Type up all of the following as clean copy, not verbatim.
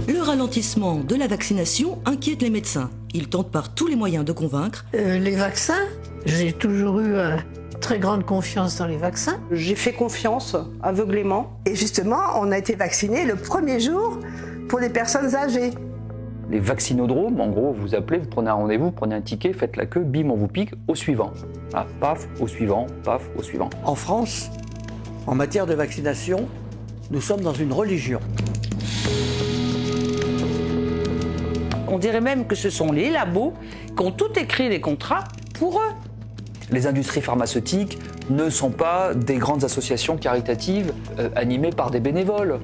Le ralentissement de la vaccination inquiète les médecins. Ils tentent par tous les moyens de convaincre. Les vaccins, j'ai toujours eu très grande confiance dans les vaccins. J'ai fait confiance aveuglément. Et justement, on a été vaccinés le premier jour pour les personnes âgées. Les vaccinodromes, en gros, vous appelez, vous prenez un rendez-vous, vous prenez un ticket, faites la queue, bim, on vous pique, au suivant. Ah, paf, au suivant, paf, au suivant. En France, en matière de vaccination, nous sommes dans une religion. On dirait même que ce sont les labos qui ont tout écrit les contrats pour eux. Les industries pharmaceutiques ne sont pas des grandes associations caritatives animées par des bénévoles.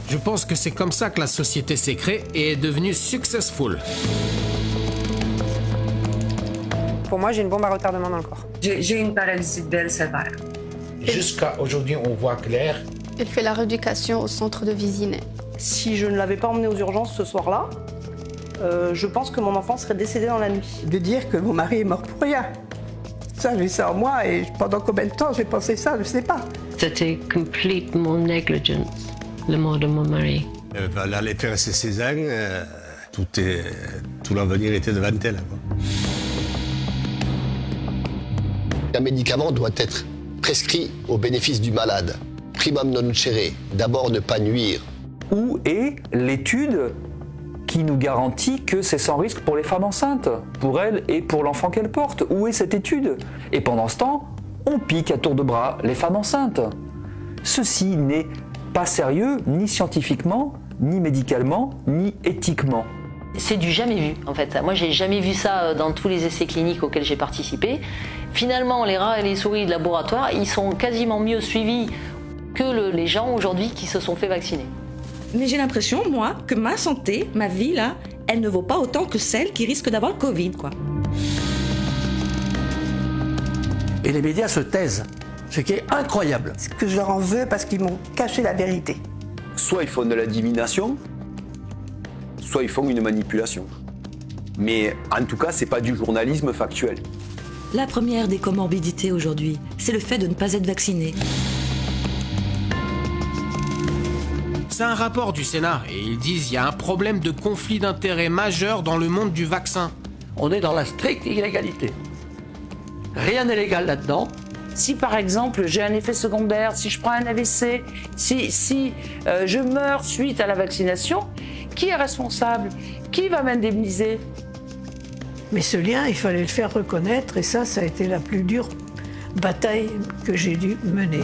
Je pense que c'est comme ça que la société s'est créée et est devenue successful. Pour moi, j'ai une bombe à retardement dans le corps. J'ai une paralysie de sévère. Jusqu'à aujourd'hui, on voit clair. Elle fait la rééducation au centre de Vésinet. Si je ne l'avais pas emmené aux urgences ce soir-là, je pense que mon enfant serait décédé dans la nuit. De dire que mon mari est mort pour rien. Ça, j'ai ça en moi et pendant combien de temps j'ai pensé ça, je ne sais pas. C'était complètement négligence, le mort de mon mari. Elle allait faire ses césariennes, tout l'avenir était devant elle. Un médicament doit être prescrit au bénéfice du malade. Primum non nocere, d'abord ne pas nuire. Où est l'étude qui nous garantit que c'est sans risque pour les femmes enceintes, pour elles et pour l'enfant qu'elles portent? Où est cette étude? Et pendant ce temps, on pique à tour de bras les femmes enceintes. Ceci n'est pas sérieux, ni scientifiquement, ni médicalement, ni éthiquement. C'est du jamais vu, en fait. Moi, j'ai jamais vu ça dans tous les essais cliniques auxquels j'ai participé. Finalement, les rats et les souris de laboratoire, ils sont quasiment mieux suivis que les gens aujourd'hui qui se sont fait vacciner. Mais j'ai l'impression, moi, que ma santé, ma vie, là, elle ne vaut pas autant que celle qui risque d'avoir le Covid, quoi. Et les médias se taisent, ce qui est incroyable. Ce que je leur en veux parce qu'ils m'ont caché la vérité. Soit ils font de la divination, soit ils font une manipulation. Mais en tout cas, c'est pas du journalisme factuel. La première des comorbidités aujourd'hui, c'est le fait de ne pas être vacciné. C'est un rapport du Sénat et ils disent qu'il y a un problème de conflit d'intérêts majeur dans le monde du vaccin. On est dans la stricte illégalité. Rien n'est légal là-dedans. Si par exemple j'ai un effet secondaire, si je prends un AVC, si je meurs suite à la vaccination, qui est responsable? Qui va m'indemniser? Mais ce lien, il fallait le faire reconnaître et ça a été la plus dure bataille que j'ai dû mener.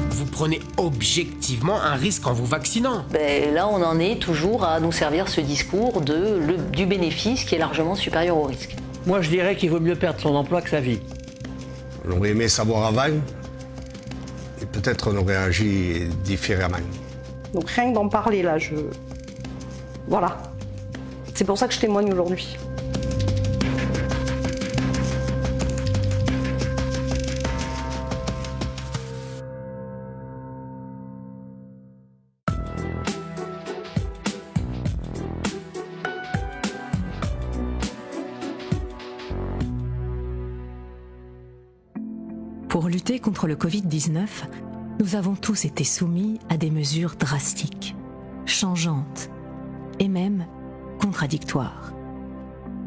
Vous prenez objectivement un risque en vous vaccinant. Là, on en est toujours à nous servir ce discours du bénéfice qui est largement supérieur au risque. Moi, je dirais qu'il vaut mieux perdre son emploi que sa vie. On aurait aimé savoir avant, et peut-être on aurait agi différemment. Donc rien que d'en parler, là, Voilà. C'est pour ça que je témoigne aujourd'hui. Pour lutter contre le Covid-19, nous avons tous été soumis à des mesures drastiques, changeantes et même contradictoires.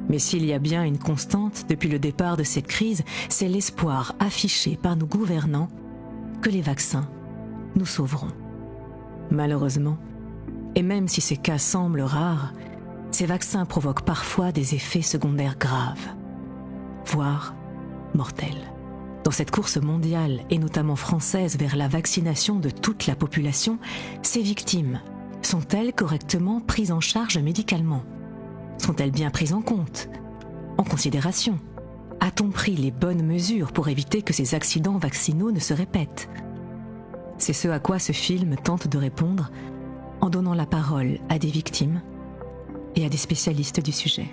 Mais s'il y a bien une constante depuis le départ de cette crise, c'est l'espoir affiché par nos gouvernants que les vaccins nous sauveront. Malheureusement, et même si ces cas semblent rares, ces vaccins provoquent parfois des effets secondaires graves, voire mortels. Dans cette course mondiale, et notamment française, vers la vaccination de toute la population, ces victimes sont-elles correctement prises en charge médicalement? Sont-elles bien prises en compte, en considération? A-t-on pris les bonnes mesures pour éviter que ces accidents vaccinaux ne se répètent? C'est ce à quoi ce film tente de répondre en donnant la parole à des victimes et à des spécialistes du sujet.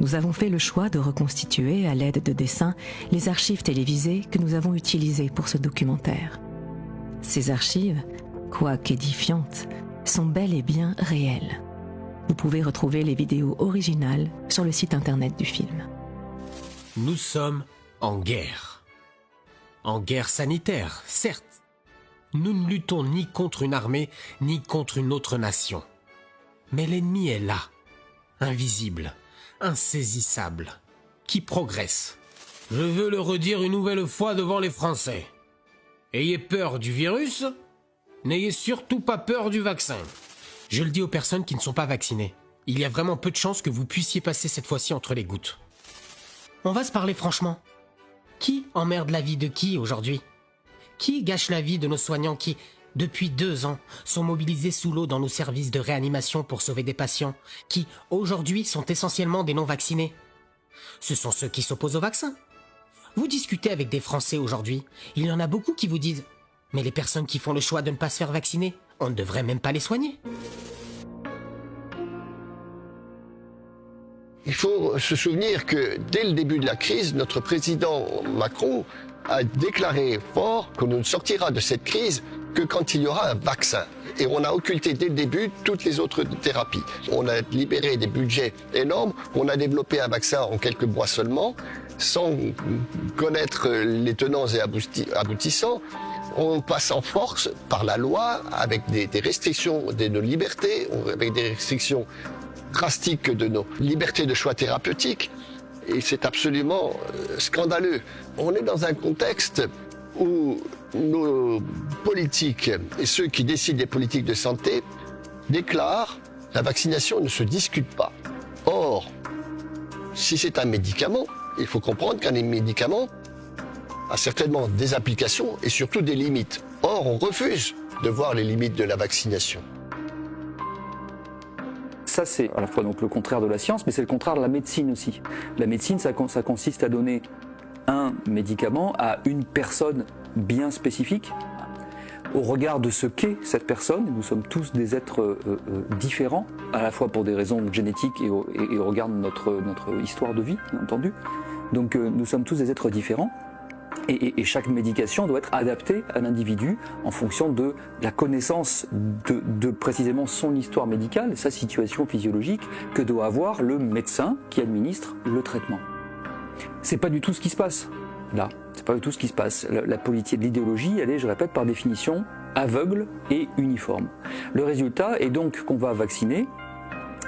Nous avons fait le choix de reconstituer, à l'aide de dessins, les archives télévisées que nous avons utilisées pour ce documentaire. Ces archives, quoique édifiantes, sont bel et bien réelles. Vous pouvez retrouver les vidéos originales sur le site internet du film. Nous sommes en guerre. En guerre sanitaire, certes. Nous ne luttons ni contre une armée, ni contre une autre nation. Mais l'ennemi est là, invisible, insaisissable, qui progresse. Je veux le redire une nouvelle fois devant les Français. Ayez peur du virus, n'ayez surtout pas peur du vaccin. Je le dis aux personnes qui ne sont pas vaccinées. Il y a vraiment peu de chances que vous puissiez passer cette fois-ci entre les gouttes. On va se parler franchement. Qui emmerde la vie de qui aujourd'hui ? Qui gâche la vie de nos soignants qui, depuis 2 ans, sont mobilisés sous l'eau dans nos services de réanimation pour sauver des patients, qui, aujourd'hui, sont essentiellement des non-vaccinés ? Ce sont ceux qui s'opposent au vaccin. Vous discutez avec des Français aujourd'hui, il y en a beaucoup qui vous disent « Mais les personnes qui font le choix de ne pas se faire vacciner, on ne devrait même pas les soigner ». Il faut se souvenir que dès le début de la crise, notre président Macron a déclaré fort qu'on ne sortira de cette crise que quand il y aura un vaccin. Et on a occulté dès le début toutes les autres thérapies. On a libéré des budgets énormes, on a développé un vaccin en quelques mois seulement, sans connaître les tenants et aboutissants. On passe en force par la loi, avec des restrictions de nos libertés, avec des restrictions drastiques de nos libertés de choix thérapeutiques. Et c'est absolument scandaleux. On est dans un contexte où nos politiques et ceux qui décident des politiques de santé déclarent « la vaccination ne se discute pas ». Or, si c'est un médicament, il faut comprendre qu'un médicament a certainement des applications et surtout des limites. Or, on refuse de voir les limites de la vaccination. Ça, c'est à la fois donc le contraire de la science, mais c'est le contraire de la médecine aussi. La médecine, ça consiste à donner un médicament à une personne bien spécifique, au regard de ce qu'est cette personne. Nous sommes tous des êtres différents, à la fois pour des raisons génétiques et au regard de notre histoire de vie, bien entendu. Donc nous sommes tous des êtres différents. Et chaque médication doit être adaptée à l'individu en fonction de la connaissance de précisément son histoire médicale, sa situation physiologique, que doit avoir le médecin qui administre le traitement. C'est pas du tout ce qui se passe, là. C'est pas du tout ce qui se passe. La politique, l'idéologie, elle est, je répète, par définition, aveugle et uniforme. Le résultat est donc qu'on va vacciner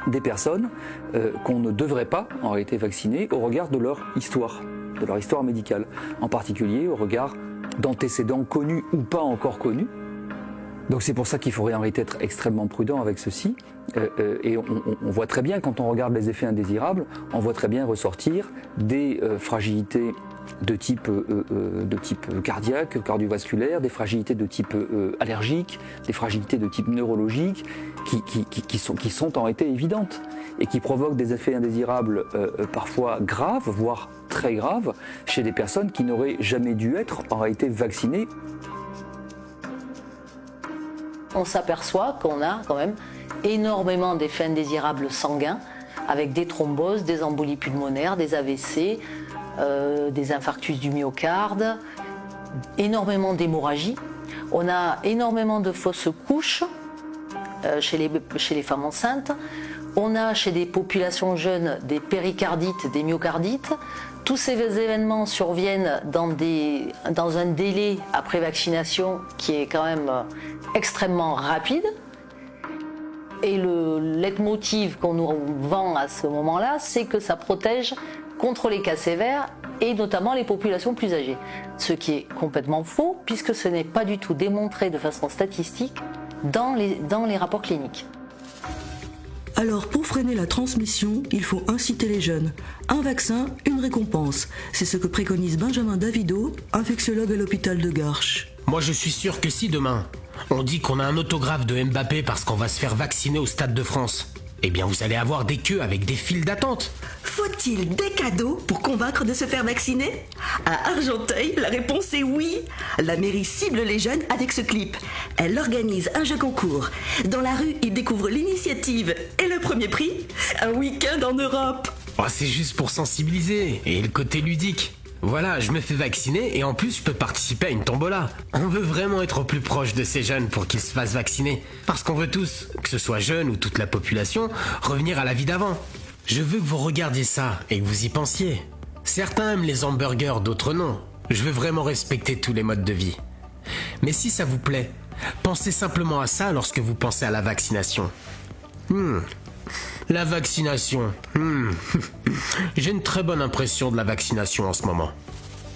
des personnes qu'on ne devrait pas, en réalité, vacciner au regard de leur histoire médicale, en particulier au regard d'antécédents connus ou pas encore connus. Donc c'est pour ça qu'il faudrait en réalité être extrêmement prudent avec ceci. Et on voit très bien, quand on regarde les effets indésirables, on voit très bien ressortir des fragilités de type cardiaque, cardiovasculaire, des fragilités de type allergique, des fragilités de type neurologique, qui sont en réalité évidentes et qui provoquent des effets indésirables parfois graves, voire très graves, chez des personnes qui n'auraient jamais dû être en réalité vaccinées. On s'aperçoit qu'on a quand même énormément d'effets indésirables sanguins, avec des thromboses, des embolies pulmonaires, des AVC, des infarctus du myocarde, énormément d'hémorragie. On a énormément de fausses couches chez les femmes enceintes. On a chez des populations jeunes des péricardites, des myocardites. Tous ces événements surviennent dans un délai après vaccination qui est quand même extrêmement rapide. Et le leitmotiv qu'on nous vend à ce moment-là, c'est que ça protège contre les cas sévères et notamment les populations plus âgées. Ce qui est complètement faux puisque ce n'est pas du tout démontré de façon statistique dans les rapports cliniques. Alors pour freiner la transmission, il faut inciter les jeunes. Un vaccin, une récompense. C'est ce que préconise Benjamin Davido, infectiologue à l'hôpital de Garches. Moi je suis sûr que si demain, on dit qu'on a un autographe de Mbappé parce qu'on va se faire vacciner au Stade de France, eh bien vous allez avoir des queues avec des files d'attente. Faut-il des cadeaux pour convaincre de se faire vacciner ? À Argenteuil, la réponse est oui. La mairie cible les jeunes avec ce clip. Elle organise un jeu concours. Dans la rue, ils découvrent l'initiative. Et le premier prix ? Un week-end en Europe. Oh, c'est juste pour sensibiliser et le côté ludique. Voilà, je me fais vacciner et en plus je peux participer à une tombola. On veut vraiment être au plus proche de ces jeunes pour qu'ils se fassent vacciner. Parce qu'on veut tous, que ce soit jeunes ou toute la population, revenir à la vie d'avant. Je veux que vous regardiez ça et que vous y pensiez. Certains aiment les hamburgers, d'autres non. Je veux vraiment respecter tous les modes de vie. Mais si ça vous plaît, pensez simplement à ça lorsque vous pensez à la vaccination. La vaccination. J'ai une très bonne impression de la vaccination en ce moment.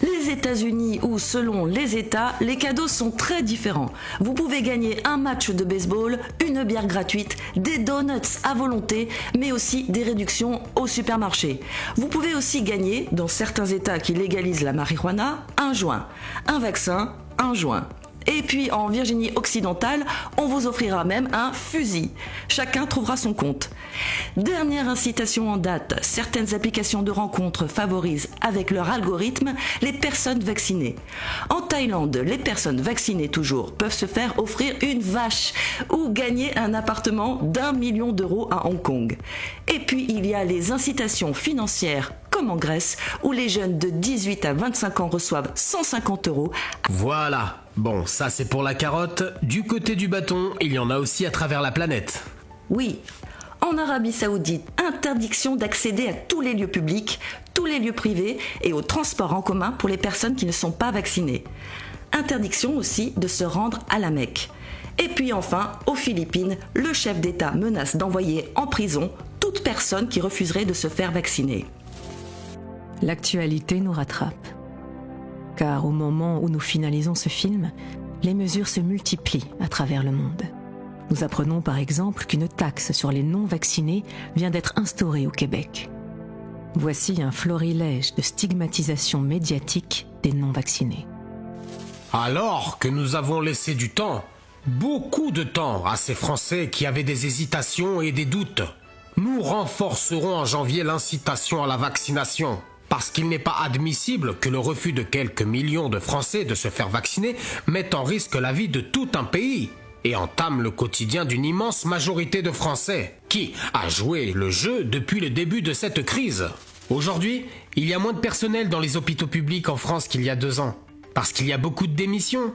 Les États-Unis ou selon les États, les cadeaux sont très différents. Vous pouvez gagner un match de baseball, une bière gratuite, des donuts à volonté, mais aussi des réductions au supermarché. Vous pouvez aussi gagner, dans certains États qui légalisent la marijuana, un joint, un vaccin, un joint. Et puis en Virginie occidentale, on vous offrira même un fusil. Chacun trouvera son compte. Dernière incitation en date, certaines applications de rencontres favorisent avec leur algorithme les personnes vaccinées. En Thaïlande, les personnes vaccinées toujours peuvent se faire offrir une vache ou gagner un appartement d'1 million d'euros à Hong Kong. Et puis il y a les incitations financières comme en Grèce, où les jeunes de 18 à 25 ans reçoivent 150 €. Voilà. Bon, ça c'est pour la carotte. Du côté du bâton, il y en a aussi à travers la planète. Oui. En Arabie Saoudite, interdiction d'accéder à tous les lieux publics, tous les lieux privés et aux transports en commun pour les personnes qui ne sont pas vaccinées. Interdiction aussi de se rendre à la Mecque. Et puis enfin, aux Philippines, le chef d'État menace d'envoyer en prison toute personne qui refuserait de se faire vacciner. L'actualité nous rattrape. Car au moment où nous finalisons ce film, les mesures se multiplient à travers le monde. Nous apprenons par exemple qu'une taxe sur les non-vaccinés vient d'être instaurée au Québec. Voici un florilège de stigmatisation médiatique des non-vaccinés. Alors que nous avons laissé du temps, beaucoup de temps, à ces Français qui avaient des hésitations et des doutes, nous renforcerons en janvier l'incitation à la vaccination. Parce qu'il n'est pas admissible que le refus de quelques millions de Français de se faire vacciner mette en risque la vie de tout un pays et entame le quotidien d'une immense majorité de Français qui a joué le jeu depuis le début de cette crise. Aujourd'hui, il y a moins de personnel dans les hôpitaux publics en France qu'il y a 2 ans, parce qu'il y a beaucoup de démissions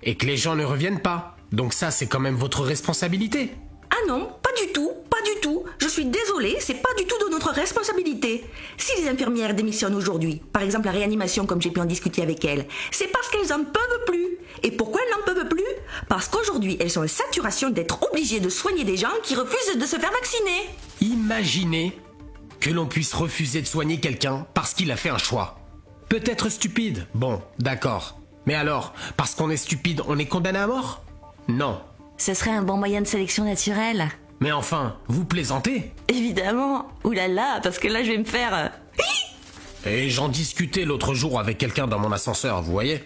et que les gens ne reviennent pas. Donc ça, c'est quand même votre responsabilité. Ah non, pas du tout, pas du tout. Je suis désolée, c'est pas du tout de notre responsabilité. Si les infirmières démissionnent aujourd'hui, par exemple la réanimation comme j'ai pu en discuter avec elles, c'est parce qu'elles en peuvent plus. Et pourquoi elles n'en peuvent plus? Parce qu'aujourd'hui, elles sont en saturation d'être obligées de soigner des gens qui refusent de se faire vacciner. Imaginez que l'on puisse refuser de soigner quelqu'un parce qu'il a fait un choix. Peut-être stupide, bon, d'accord. Mais alors, parce qu'on est stupide, on est condamné à mort? Non. Ce serait un bon moyen de sélection naturelle. Mais enfin, vous plaisantez? Évidemment. Oulala, parce que là je vais me faire... Et j'en discutais l'autre jour avec quelqu'un dans mon ascenseur, vous voyez.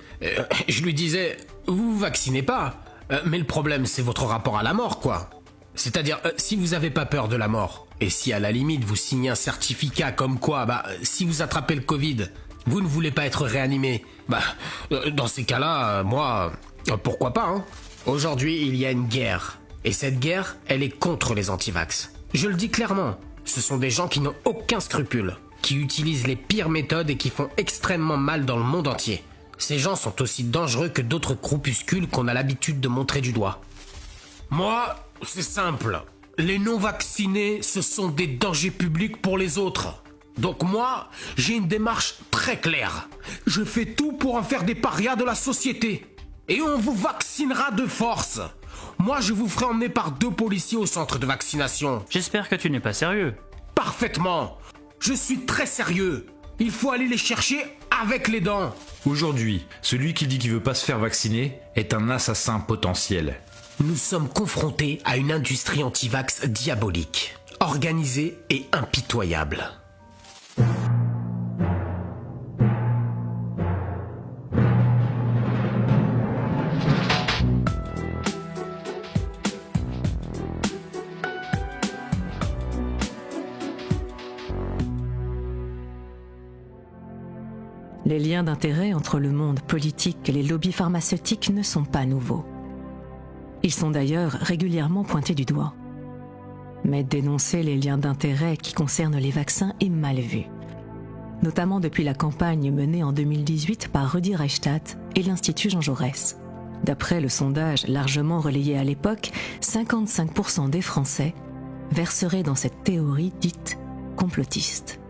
Je lui disais, vous vous vaccinez pas, mais le problème c'est votre rapport à la mort, quoi. C'est-à-dire, si vous avez pas peur de la mort, et si à la limite vous signez un certificat comme quoi, si vous attrapez le Covid, vous ne voulez pas être réanimé, dans ces cas-là, moi, pourquoi pas, hein. Aujourd'hui, il y a une guerre. Et cette guerre, elle est contre les antivax. Je le dis clairement, ce sont des gens qui n'ont aucun scrupule, qui utilisent les pires méthodes et qui font extrêmement mal dans le monde entier. Ces gens sont aussi dangereux que d'autres groupuscules qu'on a l'habitude de montrer du doigt. Moi, c'est simple. Les non-vaccinés, ce sont des dangers publics pour les autres. Donc moi, j'ai une démarche très claire. Je fais tout pour en faire des parias de la société. Et on vous vaccinera de force. Moi, je vous ferai emmener par 2 policiers au centre de vaccination. J'espère que tu n'es pas sérieux. Parfaitement. Je suis très sérieux. Il faut aller les chercher avec les dents. Aujourd'hui, celui qui dit qu'il veut pas se faire vacciner est un assassin potentiel. Nous sommes confrontés à une industrie anti-vax diabolique, organisée et impitoyable. Les liens d'intérêt entre le monde politique et les lobbies pharmaceutiques ne sont pas nouveaux. Ils sont d'ailleurs régulièrement pointés du doigt. Mais dénoncer les liens d'intérêt qui concernent les vaccins est mal vu. notamment depuis la campagne menée en 2018 par Rudi Reichstadt et l'Institut Jean Jaurès. D'après le sondage largement relayé à l'époque, 55% des Français verseraient dans cette théorie dite complotiste.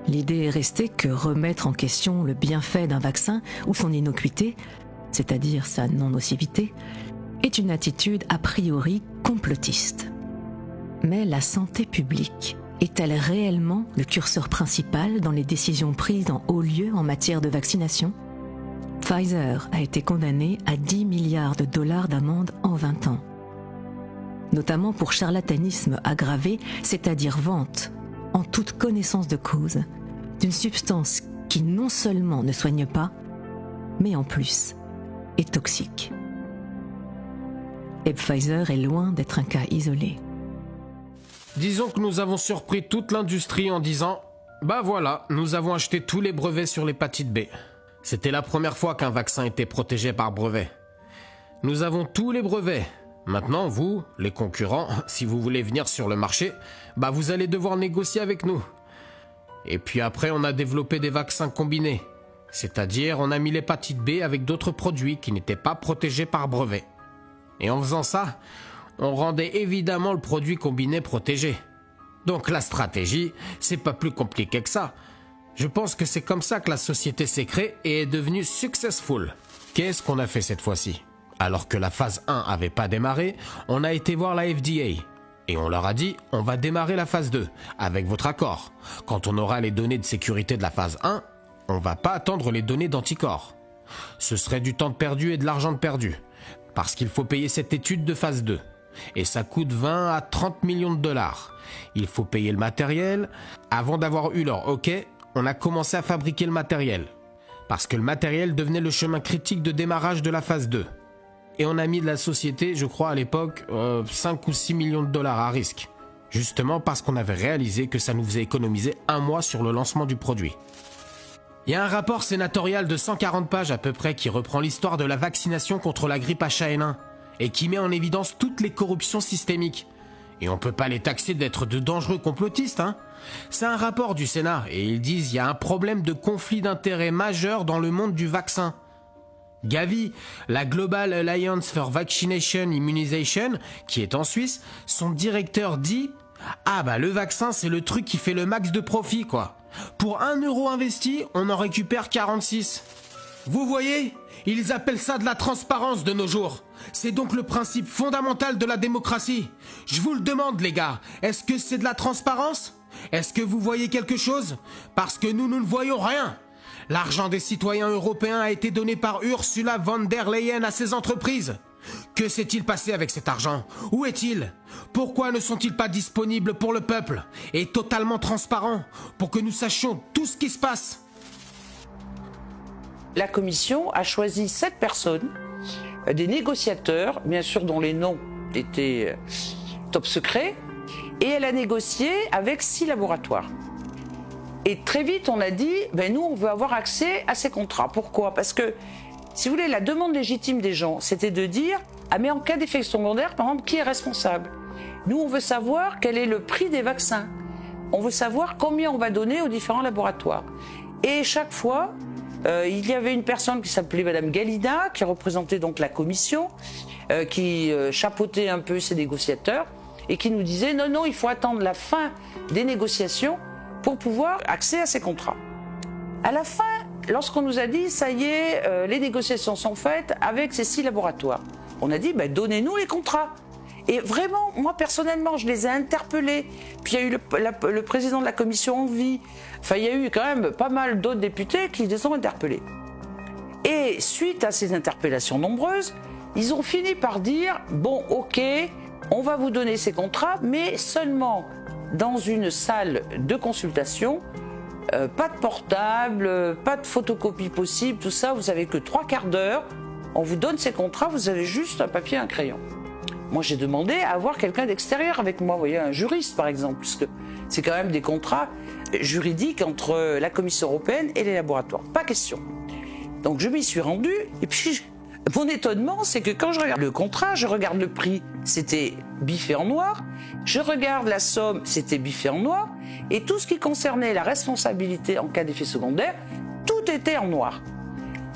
L'idée est restée que remettre en question le bienfait d'un vaccin ou son innocuité, c'est-à-dire sa non-nocivité, est une attitude a priori complotiste. Mais la santé publique est-elle réellement le curseur principal dans les décisions prises en haut lieu en matière de vaccination ? Pfizer a été condamné à 10 milliards de dollars d'amende en 20 ans. Notamment pour charlatanisme aggravé, c'est-à-dire vente, en toute connaissance de cause, d'une substance qui non seulement ne soigne pas, mais en plus est toxique. Et Pfizer est loin d'être un cas isolé. Disons que nous avons surpris toute l'industrie en disant « Bah voilà, nous avons acheté tous les brevets sur l'hépatite B ». C'était la première fois qu'un vaccin était protégé par brevet. Nous avons tous les brevets. Maintenant, vous, les concurrents, si vous voulez venir sur le marché, bah vous allez devoir négocier avec nous. Et puis après, on a développé des vaccins combinés. C'est-à-dire, on a mis l'hépatite B avec d'autres produits qui n'étaient pas protégés par brevet. Et en faisant ça, on rendait évidemment le produit combiné protégé. Donc la stratégie, c'est pas plus compliqué que ça. Je pense que c'est comme ça que la société s'est créée et est devenue successful. Qu'est-ce qu'on a fait cette fois-ci ? Alors que la phase 1 avait pas démarré, on a été voir la FDA. Et on leur a dit, on va démarrer la phase 2, avec votre accord. Quand on aura les données de sécurité de la phase 1, on va pas attendre les données d'anticorps. Ce serait du temps de perdu et de l'argent de perdu. Parce qu'il faut payer cette étude de phase 2. Et ça coûte 20 à 30 millions de dollars. Il faut payer le matériel. Avant d'avoir eu leur OK, on a commencé à fabriquer le matériel. Parce que le matériel devenait le chemin critique de démarrage de la phase 2. Et on a mis de la société, je crois à l'époque, 5 ou 6 millions de dollars à risque. Justement parce qu'on avait réalisé que ça nous faisait économiser 1 mois sur le lancement du produit. Il y a un rapport sénatorial de 140 pages à peu près qui reprend l'histoire de la vaccination contre la grippe H1N1 et qui met en évidence toutes les corruptions systémiques. Et on peut pas les taxer d'être de dangereux complotistes, hein. C'est un rapport du Sénat et ils disent qu'il y a un problème de conflit d'intérêts majeur dans le monde du vaccin. Gavi, la Global Alliance for Vaccination Immunization, qui est en Suisse, son directeur dit « Ah bah le vaccin c'est le truc qui fait le max de profit quoi. Pour 1 euro investi, on en récupère 46. » Vous voyez, ils appellent ça de la transparence de nos jours. C'est donc le principe fondamental de la démocratie. Je vous le demande les gars, est-ce que c'est de la transparence ? Est-ce que vous voyez quelque chose ? Parce que nous ne voyons rien. L'argent des citoyens européens a été donné par Ursula von der Leyen à ces entreprises. Que s'est-il passé avec cet argent ? Où est-il ? Pourquoi ne sont-ils pas disponibles pour le peuple et totalement transparents pour que nous sachions tout ce qui se passe ? La commission a choisi 7 personnes, des négociateurs, bien sûr dont les noms étaient top secrets, et elle a négocié avec 6 laboratoires. Et très vite, on a dit, nous, on veut avoir accès à ces contrats. Pourquoi ? Parce que, si vous voulez, la demande légitime des gens, c'était de dire, mais en cas d'effet secondaire, par exemple, qui est responsable ? Nous, on veut savoir quel est le prix des vaccins. On veut savoir combien on va donner aux différents laboratoires. Et chaque fois, il y avait une personne qui s'appelait Madame Galina, qui représentait donc la commission, qui chapeautait un peu ces négociateurs, et qui nous disait, non, il faut attendre la fin des négociations pour pouvoir accéder à ces contrats. À la fin, lorsqu'on nous a dit, ça y est, les négociations sont faites avec ces 6 laboratoires, on a dit, donnez-nous les contrats. Et vraiment, moi personnellement, je les ai interpellés. Puis il y a eu le président de la commission en vie. Enfin, il y a eu quand même pas mal d'autres députés qui les ont interpellés. Et suite à ces interpellations nombreuses, ils ont fini par dire, bon, ok, on va vous donner ces contrats, mais seulement dans une salle de consultation, pas de portable, pas de photocopie possible, tout ça, vous avez que 3/4 d'heure, on vous donne ces contrats, vous avez juste un papier et un crayon. Moi j'ai demandé à avoir quelqu'un d'extérieur avec moi, vous voyez, un juriste par exemple, puisque c'est quand même des contrats juridiques entre la Commission européenne et les laboratoires, pas question. Donc je m'y suis rendue, et puis mon étonnement, c'est que quand je regarde le contrat, je regarde le prix, c'était biffé en noir, je regarde la somme, c'était biffé en noir, et tout ce qui concernait la responsabilité en cas d'effet secondaire, tout était en noir.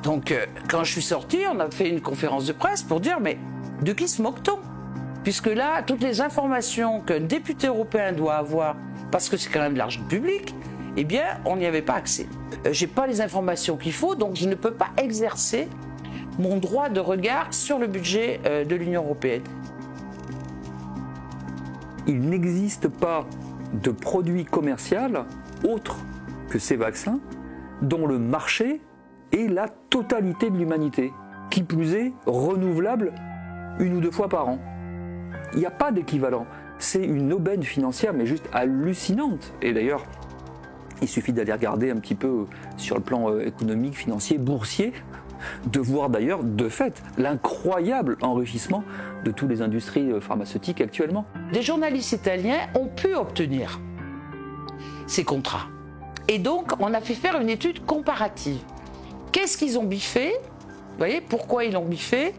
Donc, quand je suis sorti, on a fait une conférence de presse pour dire, mais de qui se moque-t-on? Puisque là, toutes les informations qu'un député européen doit avoir, parce que c'est quand même de l'argent public, eh bien, on n'y avait pas accès. J'ai pas les informations qu'il faut, donc je ne peux pas exercer mon droit de regard sur le budget de l'Union européenne. Il n'existe pas de produit commercial autre que ces vaccins dont le marché est la totalité de l'humanité, qui plus est renouvelable 1 ou 2 fois par an. Il n'y a pas d'équivalent. C'est une aubaine financière, mais juste hallucinante. Et d'ailleurs, il suffit d'aller regarder un petit peu sur le plan économique, financier, boursier, de voir d'ailleurs, de fait, l'incroyable enrichissement de toutes les industries pharmaceutiques actuellement. Des journalistes italiens ont pu obtenir ces contrats. Et donc, on a fait faire une étude comparative. Qu'est-ce qu'ils ont biffé? Vous voyez, pourquoi ils l'ont biffé?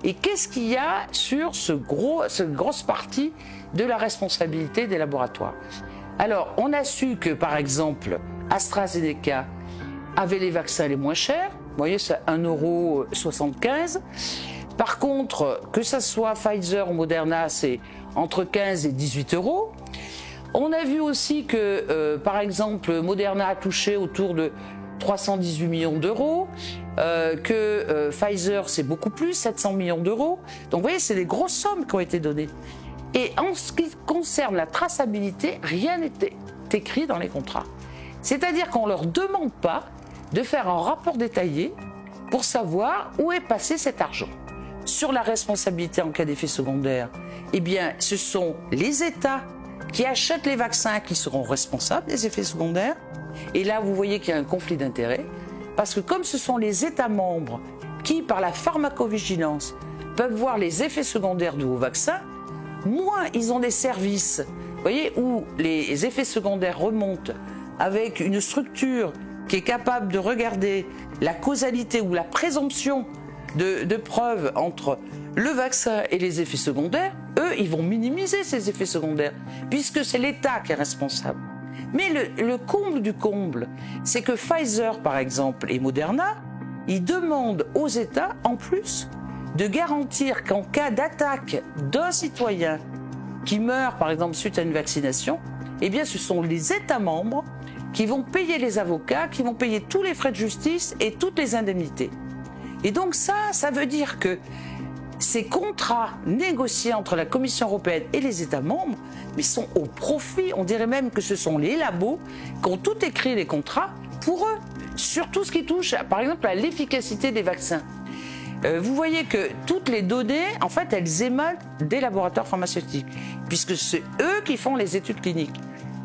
Et qu'est-ce qu'il y a sur cette grosse partie de la responsabilité des laboratoires? Alors, on a su que, par exemple, AstraZeneca avait les vaccins les moins chers. Vous voyez, c'est 1,75 €. Par contre, que ce soit Pfizer ou Moderna, c'est entre 15 et 18 €. On a vu aussi que, par exemple, Moderna a touché autour de 318 millions d'euros, que Pfizer, c'est beaucoup plus, 700 millions d'euros. Donc, vous voyez, c'est des grosses sommes qui ont été données. Et en ce qui concerne la traçabilité, rien n'était écrit dans les contrats. C'est-à-dire qu'on ne leur demande pas de faire un rapport détaillé pour savoir où est passé cet argent. Sur la responsabilité en cas d'effet secondaire, eh bien, ce sont les États qui achètent les vaccins qui seront responsables des effets secondaires. Et là, vous voyez qu'il y a un conflit d'intérêts, parce que comme ce sont les États membres qui, par la pharmacovigilance, peuvent voir les effets secondaires de vos vaccins, moins ils ont des services, vous voyez, où les effets secondaires remontent avec une structure qui est capable de regarder la causalité ou la présomption de preuve entre le vaccin et les effets secondaires, eux, ils vont minimiser ces effets secondaires, puisque c'est l'État qui est responsable. Mais le comble du comble, c'est que Pfizer, par exemple, et Moderna, ils demandent aux États, en plus, de garantir qu'en cas d'attaque d'un citoyen qui meurt, par exemple, suite à une vaccination, eh bien, ce sont les États membres qui vont payer les avocats, qui vont payer tous les frais de justice et toutes les indemnités. Et donc ça veut dire que ces contrats négociés entre la Commission européenne et les États membres, mais sont au profit, on dirait même que ce sont les labos qui ont tout écrit les contrats pour eux, sur tout ce qui touche, par exemple, à l'efficacité des vaccins. Vous voyez que toutes les données, en fait, elles émanent des laboratoires pharmaceutiques, puisque c'est eux qui font les études cliniques.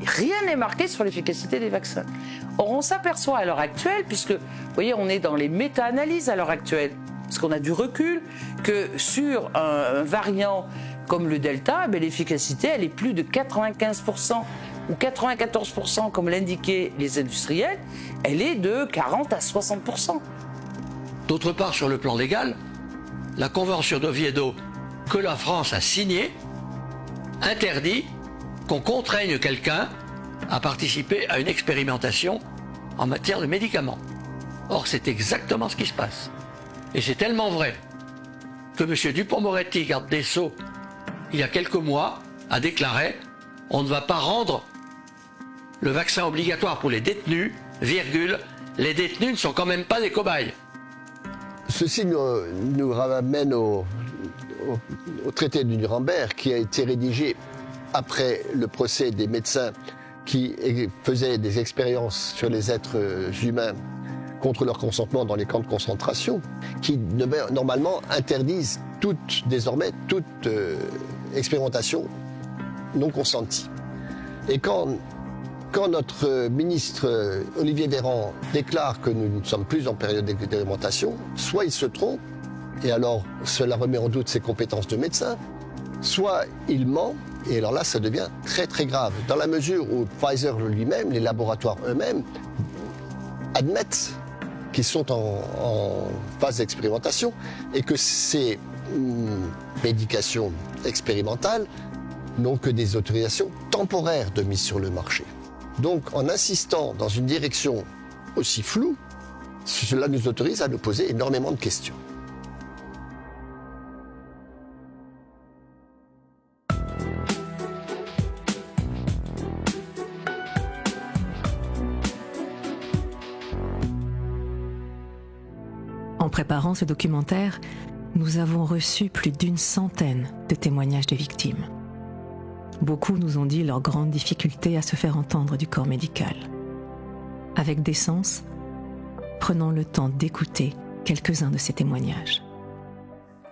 Rien n'est marqué sur l'efficacité des vaccins. Or, on s'aperçoit à l'heure actuelle, puisque, vous voyez, on est dans les méta-analyses à l'heure actuelle, parce qu'on a du recul, que sur un variant comme le Delta, l'efficacité, elle est plus de 95% ou 94%, comme l'indiquaient les industriels, elle est de 40 à 60%. D'autre part, sur le plan légal, la convention d'Oviedo que la France a signée interdit qu'on contraigne quelqu'un à participer à une expérimentation en matière de médicaments. Or, c'est exactement ce qui se passe. Et c'est tellement vrai que M. Dupond-Moretti, garde des Sceaux, il y a quelques mois, a déclaré « On ne va pas rendre le vaccin obligatoire pour les détenus, virgule, les détenus ne sont quand même pas des cobayes ». Ceci nous ramène au traité de Nuremberg qui a été rédigé après le procès des médecins qui faisaient des expériences sur les êtres humains contre leur consentement dans les camps de concentration, qui normalement interdisent désormais toute expérimentation non consentie. Et quand notre ministre Olivier Véran déclare que nous ne sommes plus en période d'expérimentation, soit il se trompe, et alors cela remet en doute ses compétences de médecin, soit il ment, et alors là ça devient très très grave, dans la mesure où Pfizer lui-même, les laboratoires eux-mêmes, admettent qui sont en phase d'expérimentation et que ces médications expérimentales n'ont que des autorisations temporaires de mise sur le marché. Donc en insistant dans une direction aussi floue, cela nous autorise à nous poser énormément de questions. En préparant ce documentaire, nous avons reçu plus d'une centaine de témoignages de victimes. Beaucoup nous ont dit leur grande difficulté à se faire entendre du corps médical. Avec décence, prenons le temps d'écouter quelques-uns de ces témoignages.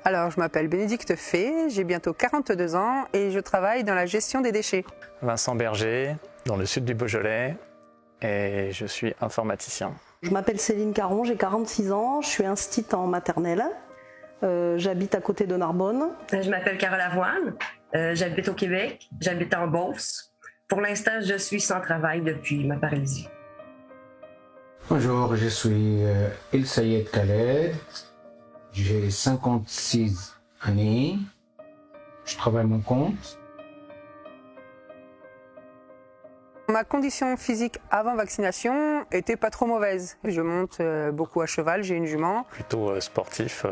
Alors, je m'appelle Bénédicte Fay, j'ai bientôt 42 ans et je travaille dans la gestion des déchets. Vincent Berger, dans le sud du Beaujolais, et je suis informaticien. Je m'appelle Céline Caron, j'ai 46 ans, je suis instite en maternelle. J'habite à côté de Narbonne. Je m'appelle Carole Avoine, j'habite au Québec, j'habite en Beauce. Pour l'instant, je suis sans travail depuis ma paralysie. Bonjour, je suis El Sayed Khaled, j'ai 56 années, je travaille à mon compte. Ma condition physique avant vaccination était pas trop mauvaise. Je monte beaucoup à cheval, j'ai une jument. Plutôt sportif,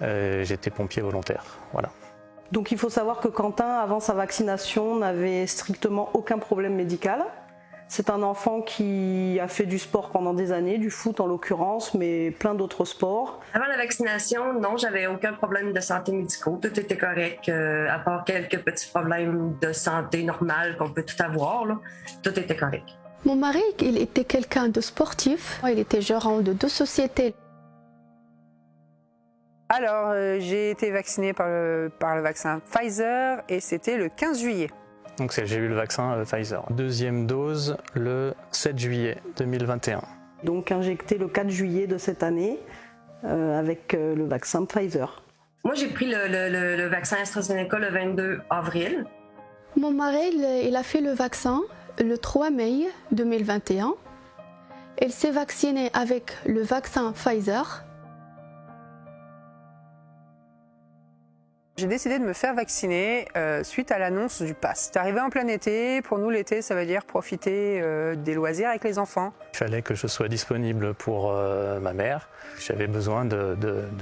j'étais pompier volontaire, voilà. Donc il faut savoir que Quentin, avant sa vaccination, n'avait strictement aucun problème médical. C'est un enfant qui a fait du sport pendant des années, du foot en l'occurrence, mais plein d'autres sports. Avant la vaccination, non, j'avais aucun problème de santé médicaux. Tout était correct, à part quelques petits problèmes de santé normales qu'on peut tout avoir, là. Tout était correct. Mon mari, il était quelqu'un de sportif. Il était gérant de 2 sociétés. Alors, j'ai été vaccinée par le vaccin Pfizer et c'était le 15 juillet. Donc j'ai eu le vaccin Pfizer. Deuxième dose le 7 juillet 2021. Donc injecté le 4 juillet de cette année avec le vaccin Pfizer. Moi, j'ai pris le vaccin AstraZeneca le 22 avril. Mon mari, il a fait le vaccin le 3 mai 2021. Il s'est vacciné avec le vaccin Pfizer. J'ai décidé de me faire vacciner suite à l'annonce du pass. C'est arrivé en plein été. Pour nous, l'été, ça veut dire profiter des loisirs avec les enfants. Il fallait que je sois disponible pour ma mère. J'avais besoin de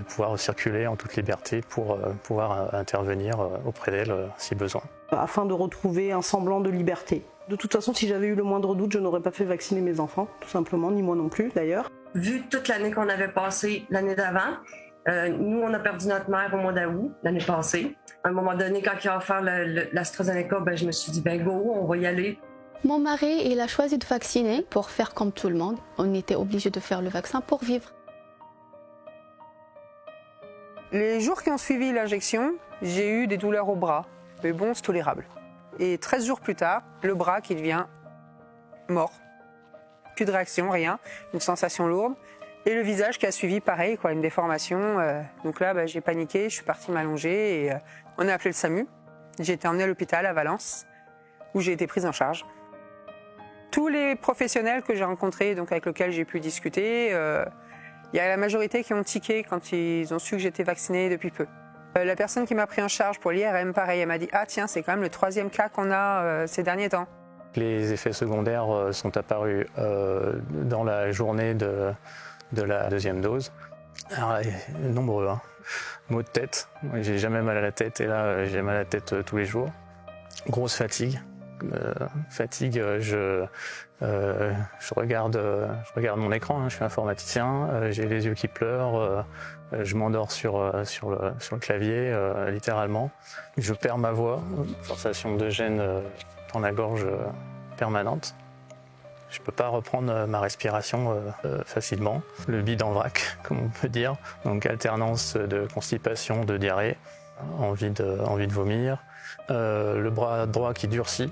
pouvoir circuler en toute liberté pour pouvoir intervenir auprès d'elle si besoin. Afin de retrouver un semblant de liberté. De toute façon, si j'avais eu le moindre doute, je n'aurais pas fait vacciner mes enfants, tout simplement, ni moi non plus d'ailleurs. Vu toute l'année qu'on avait passée l'année d'avant, nous, on a perdu notre mère au mois d'août, l'année passée. À un moment donné, quand il a offert l'AstraZeneca, je me suis dit, go, on va y aller. Mon mari, il a choisi de vacciner pour faire comme tout le monde. On était obligé de faire le vaccin pour vivre. Les jours qui ont suivi l'injection, j'ai eu des douleurs au bras, mais bon, c'est tolérable. Et 13 jours plus tard, le bras qui devient mort. Plus de réaction, rien, une sensation lourde. Et le visage qui a suivi, pareil, une déformation. Donc là, j'ai paniqué, je suis partie m'allonger et on a appelé le SAMU. J'ai été emmenée à l'hôpital à Valence, où j'ai été prise en charge. Tous les professionnels que j'ai rencontrés, donc avec lesquels j'ai pu discuter, il y a la majorité qui ont tiqué quand ils ont su que j'étais vaccinée depuis peu. La personne qui m'a pris en charge pour l'IRM, pareil, elle m'a dit « Ah tiens, c'est quand même le 3e cas qu'on a ces derniers temps ». Les effets secondaires sont apparus dans la journée de la 2e dose. Alors, nombreux, hein. Maux de tête, j'ai jamais mal à la tête et là j'ai mal à la tête tous les jours. Grosse fatigue. Je regarde mon écran, hein. Je suis informaticien, j'ai les yeux qui pleurent, je m'endors sur le clavier littéralement. Je perds ma voix, sensation de gêne dans la gorge permanente. Je peux pas reprendre ma respiration facilement. Le bide en vrac, comme on peut dire. Donc alternance de constipation, de diarrhée, envie de vomir. Le bras droit qui durcit.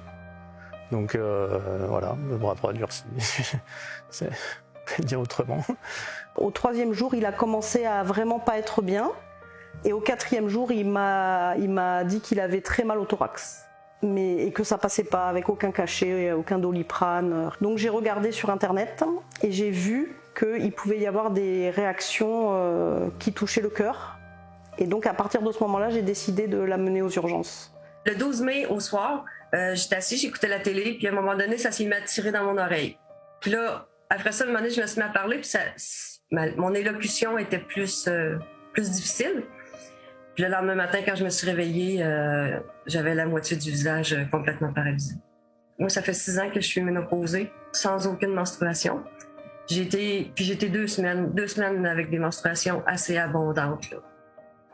Donc voilà, le bras droit durci. On peut le dire autrement. Au 3e jour, il a commencé à vraiment pas être bien. Et au 4e jour, il m'a dit qu'il avait très mal au thorax. Et que ça passait pas avec aucun cachet, aucun Doliprane. Donc j'ai regardé sur internet et j'ai vu qu'il pouvait y avoir des réactions qui touchaient le cœur. Et donc à partir de ce moment-là, j'ai décidé de l'amener aux urgences. Le 12 mai au soir, j'étais assise, j'écoutais la télé, puis à un moment donné, ça s'est mis à tirer dans mon oreille. Puis là, après ça, à un moment donné, je me suis mis à parler, puis mon élocution était plus difficile. Puis le lendemain matin, quand je me suis réveillée, j'avais la moitié du visage complètement paralysé. Moi, ça fait 6 ans que je suis ménopausée, sans aucune menstruation. J'ai été 2 semaines avec des menstruations assez abondantes, là.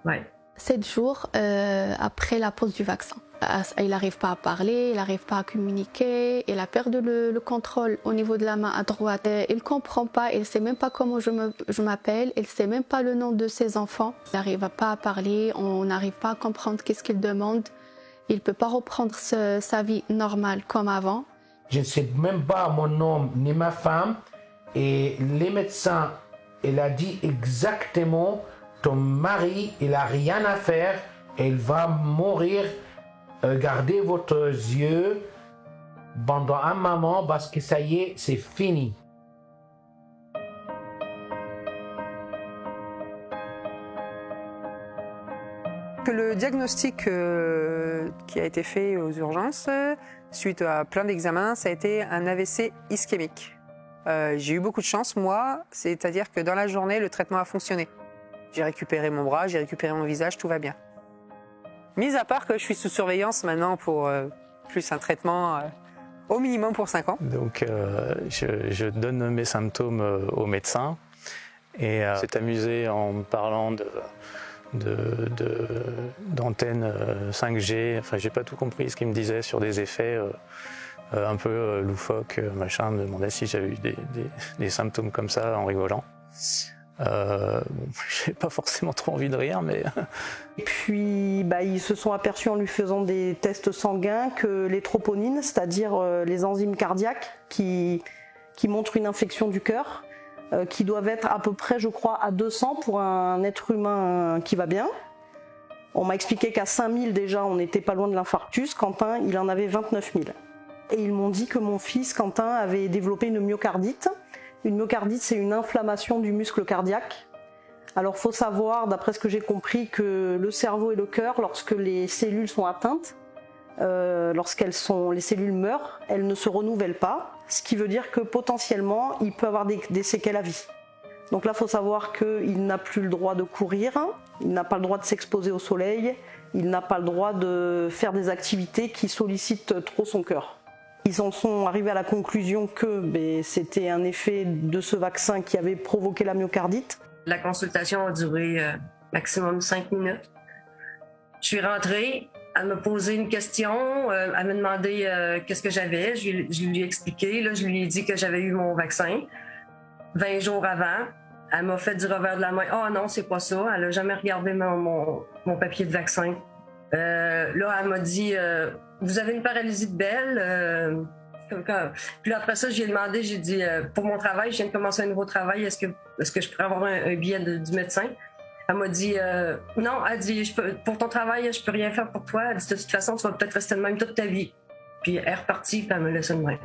Ouais. 7 jours après la pose du vaccin. Il n'arrive pas à parler, il n'arrive pas à communiquer, il a perdu le contrôle au niveau de la main à droite. Il ne comprend pas, il ne sait même pas comment je m'appelle, il ne sait même pas le nom de ses enfants. Il n'arrive pas à parler, on n'arrive pas à comprendre qu'est-ce qu'il demande. Il ne peut pas reprendre sa vie normale comme avant. Je ne sais même pas mon homme ni ma femme. Et les médecins, il a dit exactement, ton mari, il n'a rien à faire, il va mourir. Gardez votre yeux pendant un moment parce que ça y est, c'est fini. Que le diagnostic qui a été fait aux urgences, suite à plein d'examens, ça a été un AVC ischémique. J'ai eu beaucoup de chance, moi, c'est-à-dire que dans la journée, le traitement a fonctionné. J'ai récupéré mon bras, j'ai récupéré mon visage, tout va bien. Mis à part que je suis sous surveillance maintenant pour plus un traitement au minimum pour 5 ans. Donc je donne mes symptômes au médecin et s'est amusé en me parlant d'antennes 5G. Enfin, j'ai pas tout compris ce qu'il me disait sur des effets un peu loufoques, machin. Me demandait si j'avais eu des symptômes comme ça en rigolant. J'ai pas forcément trop envie de rire, mais... Et puis, ils se sont aperçus en lui faisant des tests sanguins que les troponines, c'est-à-dire les enzymes cardiaques qui montrent une infection du cœur, qui doivent être à peu près, je crois, à 200 pour un être humain qui va bien. On m'a expliqué qu'à 5000 déjà, on n'était pas loin de l'infarctus. Quentin, il en avait 29 000. Et ils m'ont dit que mon fils, Quentin, avait développé une myocardite. Une myocardite, c'est une inflammation du muscle cardiaque. Alors, il faut savoir, d'après ce que j'ai compris, que le cerveau et le cœur, lorsque les cellules sont atteintes, les cellules meurent, elles ne se renouvellent pas, ce qui veut dire que potentiellement, il peut avoir des séquelles à vie. Donc là, il faut savoir qu'il n'a plus le droit de courir, il n'a pas le droit de s'exposer au soleil, il n'a pas le droit de faire des activités qui sollicitent trop son cœur. Ils en sont arrivés à la conclusion que c'était un effet de ce vaccin qui avait provoqué la myocardite. La consultation a duré maximum 5 minutes. Je suis rentrée, elle me posait une question, elle me demandait qu'est-ce que j'avais. Je lui ai expliqué, là, je lui ai dit que j'avais eu mon vaccin 20 jours avant. Elle m'a fait du revers de la main. « Ah non, c'est pas ça. » Elle n'a jamais regardé mon papier de vaccin. Là, elle m'a dit vous avez une paralysie de Bell. Puis là, après ça, j'ai demandé, j'ai dit pour mon travail, je viens de commencer un nouveau travail, est-ce que je pourrais avoir un billet du médecin? Elle m'a dit non, elle dit pour ton travail, je peux rien faire pour toi. Elle dit de toute façon, tu vas peut-être rester de même toute ta vie. Puis elle est repartie, puis elle me laissait de même.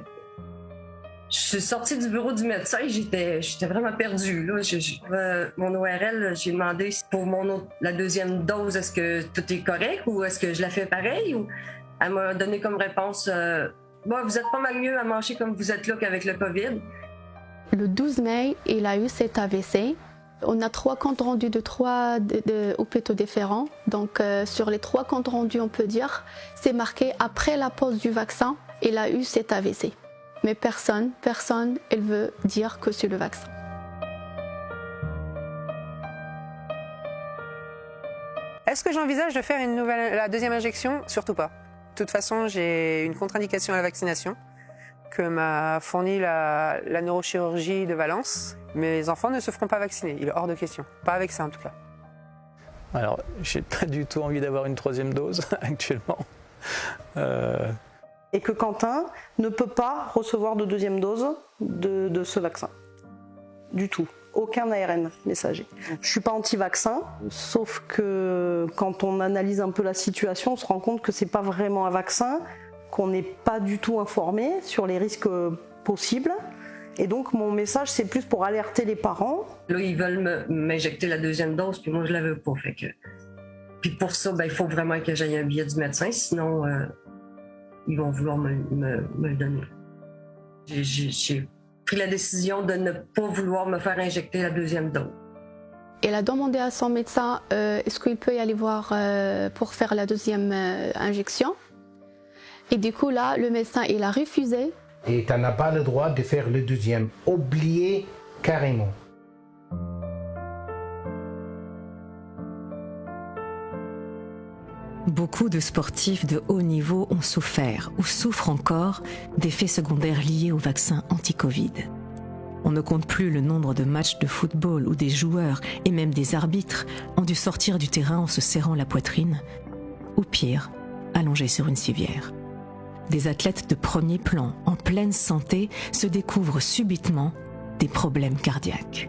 Je suis sortie du bureau du médecin, j'étais vraiment perdue. Là. Mon ORL, j'ai demandé pour la deuxième dose, est-ce que tout est correct ou est-ce que je la fais pareil? Ou elle m'a donné comme réponse vous êtes pas mal mieux à manger comme vous êtes là qu'avec le COVID. Le 12 mai, il a eu cet AVC. On a 3 comptes rendus de 3 hôpitaux différents. Donc sur les 3 comptes rendus, on peut dire, c'est marqué après la pose du vaccin, il a eu cet AVC. Mais personne, elle veut dire que c'est le vaccin. Est-ce que j'envisage de faire la deuxième injection? Surtout pas. De toute façon, j'ai une contre-indication à la vaccination que m'a fourni la neurochirurgie de Valence. Mes enfants ne se feront pas vacciner, il est hors de question. Pas avec ça en tout cas. Alors, j'ai pas du tout envie d'avoir une 3e dose actuellement. Et que Quentin ne peut pas recevoir de 2e dose de ce vaccin. Du tout. Aucun ARN messager. Je ne suis pas anti-vaccin, sauf que quand on analyse un peu la situation, on se rend compte que ce n'est pas vraiment un vaccin, qu'on n'est pas du tout informé sur les risques possibles Et donc mon message, c'est plus pour alerter les parents. Là, ils veulent m'injecter la deuxième dose, puis moi, je ne la veux pas. Fait que... Puis pour ça, il faut vraiment que j'aille un billet du médecin, sinon ils vont vouloir me le donner. J'ai pris la décision de ne pas vouloir me faire injecter la deuxième dose. Elle a demandé à son médecin est-ce qu'il peut y aller voir pour faire la deuxième injection. Et du coup, là, le médecin, il a refusé. Et tu n'as pas le droit de faire le deuxième. Oubliez carrément. Beaucoup de sportifs de haut niveau ont souffert ou souffrent encore d'effets secondaires liés au vaccin anti-Covid. On ne compte plus le nombre de matchs de football où des joueurs et même des arbitres ont dû sortir du terrain en se serrant la poitrine, ou pire, allongés sur une civière. Des athlètes de premier plan, en pleine santé, se découvrent subitement des problèmes cardiaques.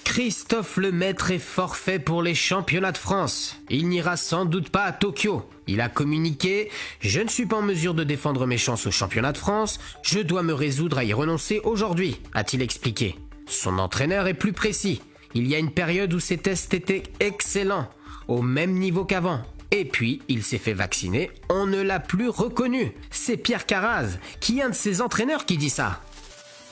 Christophe Lemaître est forfait pour les championnats de France. Il n'ira sans doute pas à Tokyo. Il a communiqué « Je ne suis pas en mesure de défendre mes chances aux championnats de France. Je dois me résoudre à y renoncer aujourd'hui », a-t-il expliqué. Son entraîneur est plus précis. Il y a une période où ses tests étaient excellents, au même niveau qu'avant. Et puis, il s'est fait vacciner, on ne l'a plus reconnu. C'est Pierre Carraz, qui est un de ses entraîneurs, qui dit ça.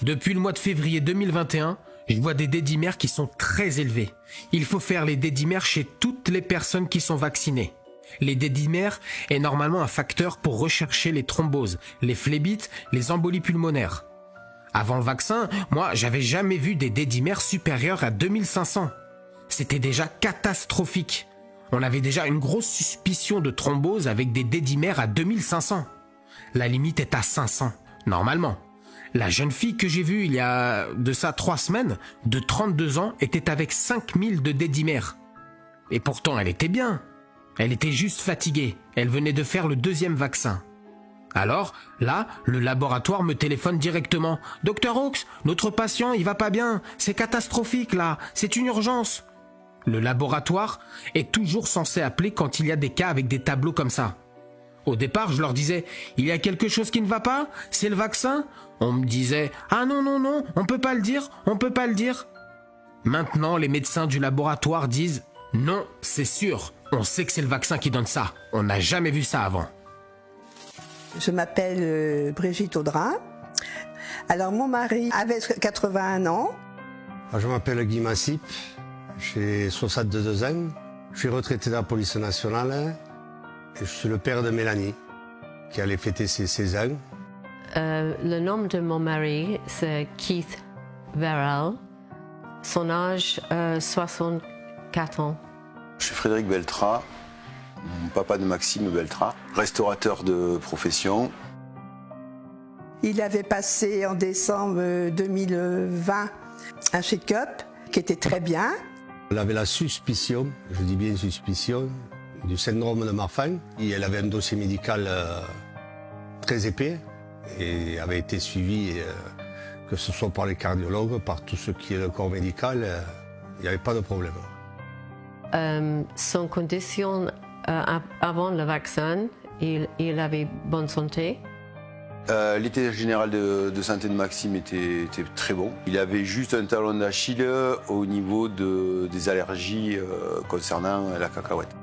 Depuis le mois de février 2021, je vois des dédimères qui sont très élevés. Il faut faire les dédimères chez toutes les personnes qui sont vaccinées. Les dédimères est normalement un facteur pour rechercher les thromboses, les phlébites, les embolies pulmonaires. Avant le vaccin, moi, j'avais jamais vu des dédimères supérieurs à 2500. C'était déjà catastrophique. On avait déjà une grosse suspicion de thrombose avec des dédimères à 2500. La limite est à 500, normalement. La jeune fille que j'ai vue il y a de ça 3 semaines, de 32 ans, était avec 5000 de dédimères. Et pourtant, elle était bien. Elle était juste fatiguée. Elle venait de faire le 2e vaccin. Alors, là, le laboratoire me téléphone directement. « Dr Hawks, notre patient, il va pas bien. C'est catastrophique, là. C'est une urgence. » Le laboratoire est toujours censé appeler quand il y a des cas avec des tableaux comme ça. Au départ, je leur disais « Il y a quelque chose qui ne va pas? C'est le vaccin ?» On me disait « Ah non, non, non, on peut pas le dire, on peut pas le dire. » Maintenant, les médecins du laboratoire disent « Non, c'est sûr, on sait que c'est le vaccin qui donne ça. On n'a jamais vu ça avant. » Je m'appelle Brigitte Audrin. Alors, mon mari avait 81 ans. Je m'appelle Guy Massip, j'ai 62 ans. Je suis retraité de la police nationale et je suis le père de Mélanie, qui allait fêter ses 16 ans. Le nom de mon mari, c'est Keith Verrell. Son âge, 64 ans. Je suis Frédéric Beltra, papa de Maxime Beltra, restaurateur de profession. Il avait passé en décembre 2020 un check-up qui était très bien. Elle avait la suspicion, je dis bien suspicion, du syndrome de Marfan. Et elle avait un dossier médical très épais et avait été suivie, que ce soit par les cardiologues, par tout ce qui est le corps médical, il n'y avait pas de problème. Son condition avant le vaccin, il avait bonne santé. L'état général de santé de Maxime était très bon. Il avait juste un talon d'Achille au niveau des allergies concernant la cacahuète.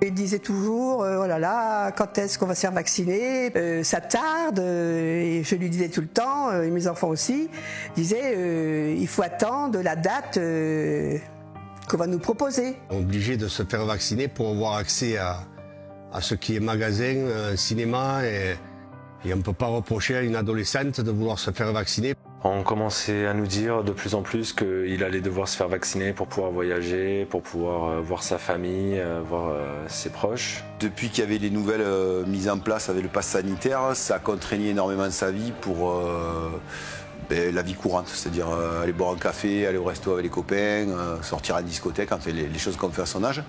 Il disait toujours, oh là là, quand est-ce qu'on va se faire vacciner? Ça tarde. Et je lui disais tout le temps, et mes enfants aussi, disaient, il faut attendre la date qu'on va nous proposer. Obligé de se faire vacciner pour avoir accès à ce qui est magasin, cinéma, et on ne peut pas reprocher à une adolescente de vouloir se faire vacciner. On commençait à nous dire de plus en plus qu'il allait devoir se faire vacciner pour pouvoir voyager, pour pouvoir voir sa famille, voir ses proches. Depuis qu'il y avait les nouvelles mises en place avec le pass sanitaire, ça contraignait énormément sa vie pour la vie courante, c'est-à-dire aller boire un café, aller au resto avec les copains, sortir à la discothèque, enfin les choses qu'on fait à son âge.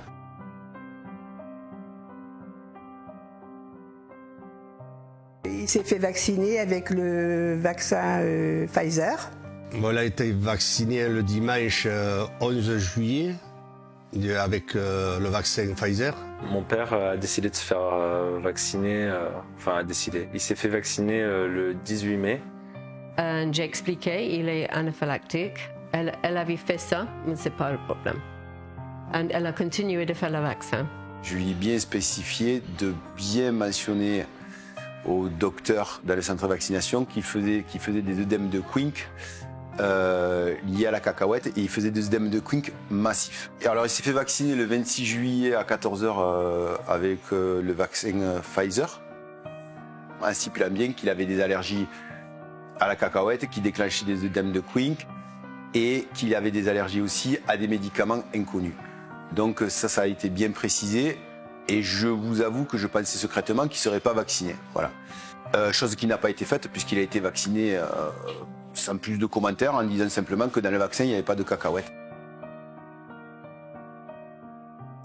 Il s'est fait vacciner avec le vaccin Pfizer. Bon, il a été vacciné le dimanche 11 juillet avec le vaccin Pfizer. Mon père a décidé de se faire vacciner, enfin a décidé. Il s'est fait vacciner le 18 mai. J'ai expliqué, il est anaphylactique. Elle avait fait ça, mais c'est pas le problème. Et elle a continué de faire le vaccin. Je lui ai bien spécifié de bien mentionner au docteur dans le centre de vaccination qu'il faisait des œdèmes de Quink liés à la cacahuète et il faisait des œdèmes de Quink massifs. Et alors il s'est fait vacciner le 26 juillet à 14h avec le vaccin Pfizer, ainsi que bien qu'il avait des allergies à la cacahuète qui déclenchaient des œdèmes de Quink et qu'il avait des allergies aussi à des médicaments inconnus. Donc ça a été bien précisé et je vous avoue que je pensais secrètement qu'il ne serait pas vacciné. Voilà. Chose qui n'a pas été faite puisqu'il a été vacciné sans plus de commentaires en disant simplement que dans le vaccin il n'y avait pas de cacahuètes.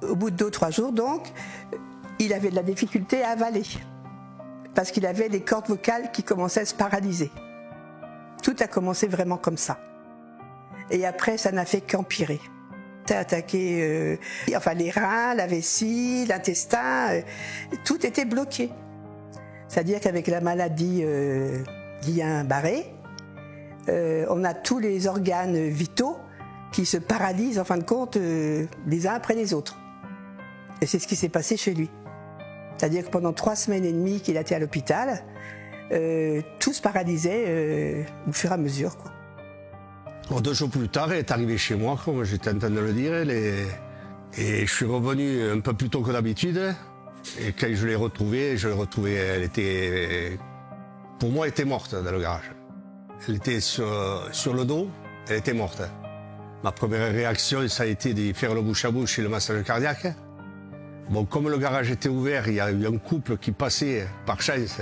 Au bout de 2 ou 3 jours donc, il avait de la difficulté à avaler parce qu'il avait les cordes vocales qui commençaient à se paralyser. Tout a commencé vraiment comme ça. Et après ça n'a fait qu'empirer. Ça a attaqué les reins, la vessie, l'intestin, tout était bloqué. C'est-à-dire qu'avec la maladie Guillain-Barré, on a tous les organes vitaux qui se paralysent en fin de compte les uns après les autres. Et c'est ce qui s'est passé chez lui. C'est-à-dire que pendant 3 semaines et demie qu'il a été à l'hôpital, tout se paralysait au fur et à mesure, quoi. Bon, 2 jours plus tard, elle est arrivée chez moi, comme j'étais en train de le dire, et je suis revenu un peu plus tôt que d'habitude. Et quand je l'ai retrouvée, elle était, pour moi, elle était morte dans le garage. Elle était sur le dos, elle était morte. Ma première réaction, ça a été de faire le bouche à bouche et le massage cardiaque. Bon, comme le garage était ouvert, il y a eu un couple qui passait, par chance,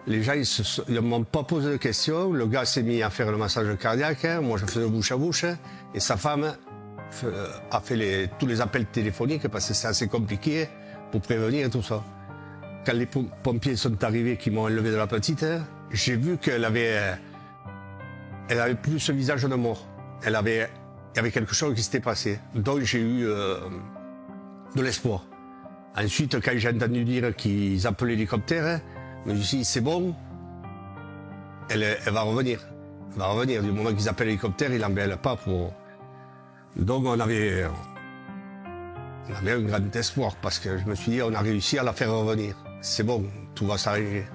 les gens ils ne m'ont pas posé de questions. Le gars s'est mis à faire le massage cardiaque. Moi, je faisais le bouche à bouche. Et sa femme a fait tous les appels téléphoniques parce que c'est assez compliqué pour prévenir tout ça. Quand les pompiers sont arrivés, qui m'ont enlevé de la petite, j'ai vu qu'elle avait plus ce visage de mort. Il y avait quelque chose qui s'était passé. Donc, j'ai eu de l'espoir. Ensuite, quand j'ai entendu dire qu'ils appelaient l'hélicoptère, je me suis dit, c'est bon, elle va revenir. Elle va revenir. Du moment qu'ils appellent l'hélicoptère, ils l'embellent pas pour... Donc on avait un grand espoir parce que je me suis dit, on a réussi à la faire revenir. C'est bon, tout va s'arranger.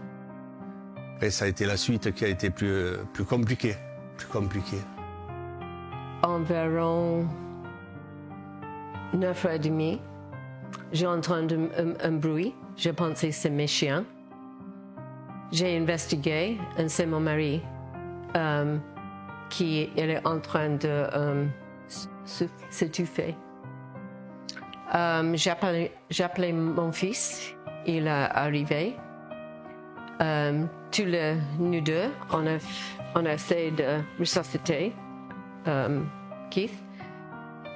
Après, ça a été la suite qui a été plus compliquée. Environ 9h30, j'ai entendu un bruit. J'ai pensé que c'est mes chiens. J'ai investigué et c'est mon mari qui est en train de s'étouffer. J'ai appelé mon fils, il est arrivé. Tous nous deux, on a essayé de ressusciter Keith.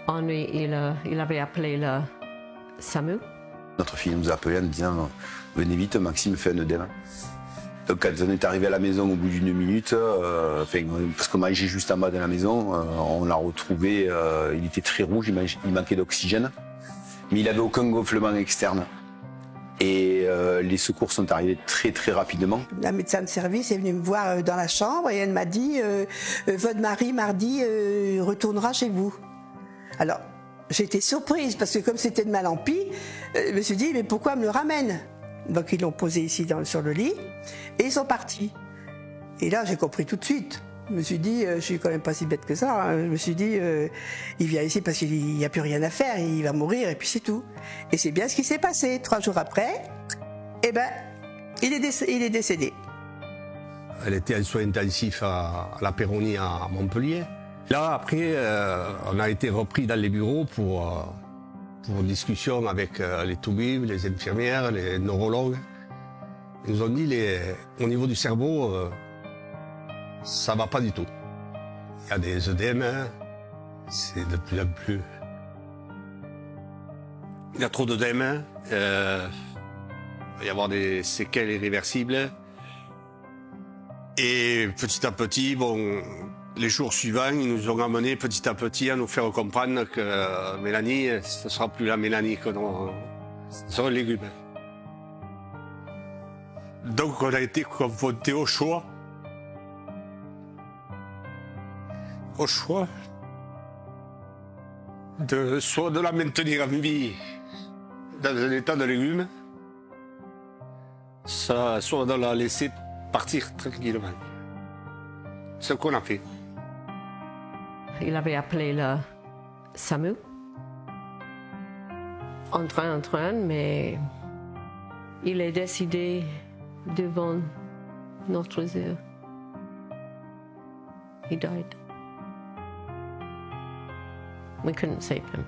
Il avait appelé le SAMU. Notre fille nous a appelé en disant venez vite, Maxime fait un œdème. Donc quand on est arrivé à la maison au bout d'1 minute, parce qu'on mangeait juste en bas de la maison, on l'a retrouvé, il était très rouge, il manquait d'oxygène, mais il n'avait aucun gonflement externe. Et les secours sont arrivés très très rapidement. La médecin de service est venue me voir dans la chambre et elle m'a dit votre mari mardi retournera chez vous. Alors j'ai été surprise parce que comme c'était de mal en pis, je me suis dit mais pourquoi me le ramène? Donc ils l'ont posé ici sur le lit et ils sont partis. Et là j'ai compris tout de suite. Je me suis dit, je suis quand même pas si bête que ça. Hein. Je me suis dit, il vient ici parce qu'il n'y a plus rien à faire, il va mourir et puis c'est tout. Et c'est bien ce qui s'est passé. 3 jours après, il est décédé. Elle était en soins intensifs à la Péronie à Montpellier. Là après, on a été repris dans les bureaux pour discussion avec les toubibs, les infirmières, les neurologues. Ils nous ont dit, au niveau du cerveau, ça va pas du tout. Il y a des œdèmes, c'est de plus en plus... Il y a trop d'œdèmes, il va y avoir des séquelles irréversibles. Et petit à petit, les jours suivants, ils nous ont amené petit à petit à nous faire comprendre que Mélanie, ce ne sera plus la Mélanie que Ce sont les légumes. Donc on a été confronté au choix. De soit de la maintenir en vie dans un état de légumes, soit de la laisser partir tranquillement. Ce qu'on a fait. Il avait appelé le SAMU. En train, mais il est décédé devant notre yeux. He died. We couldn't save him.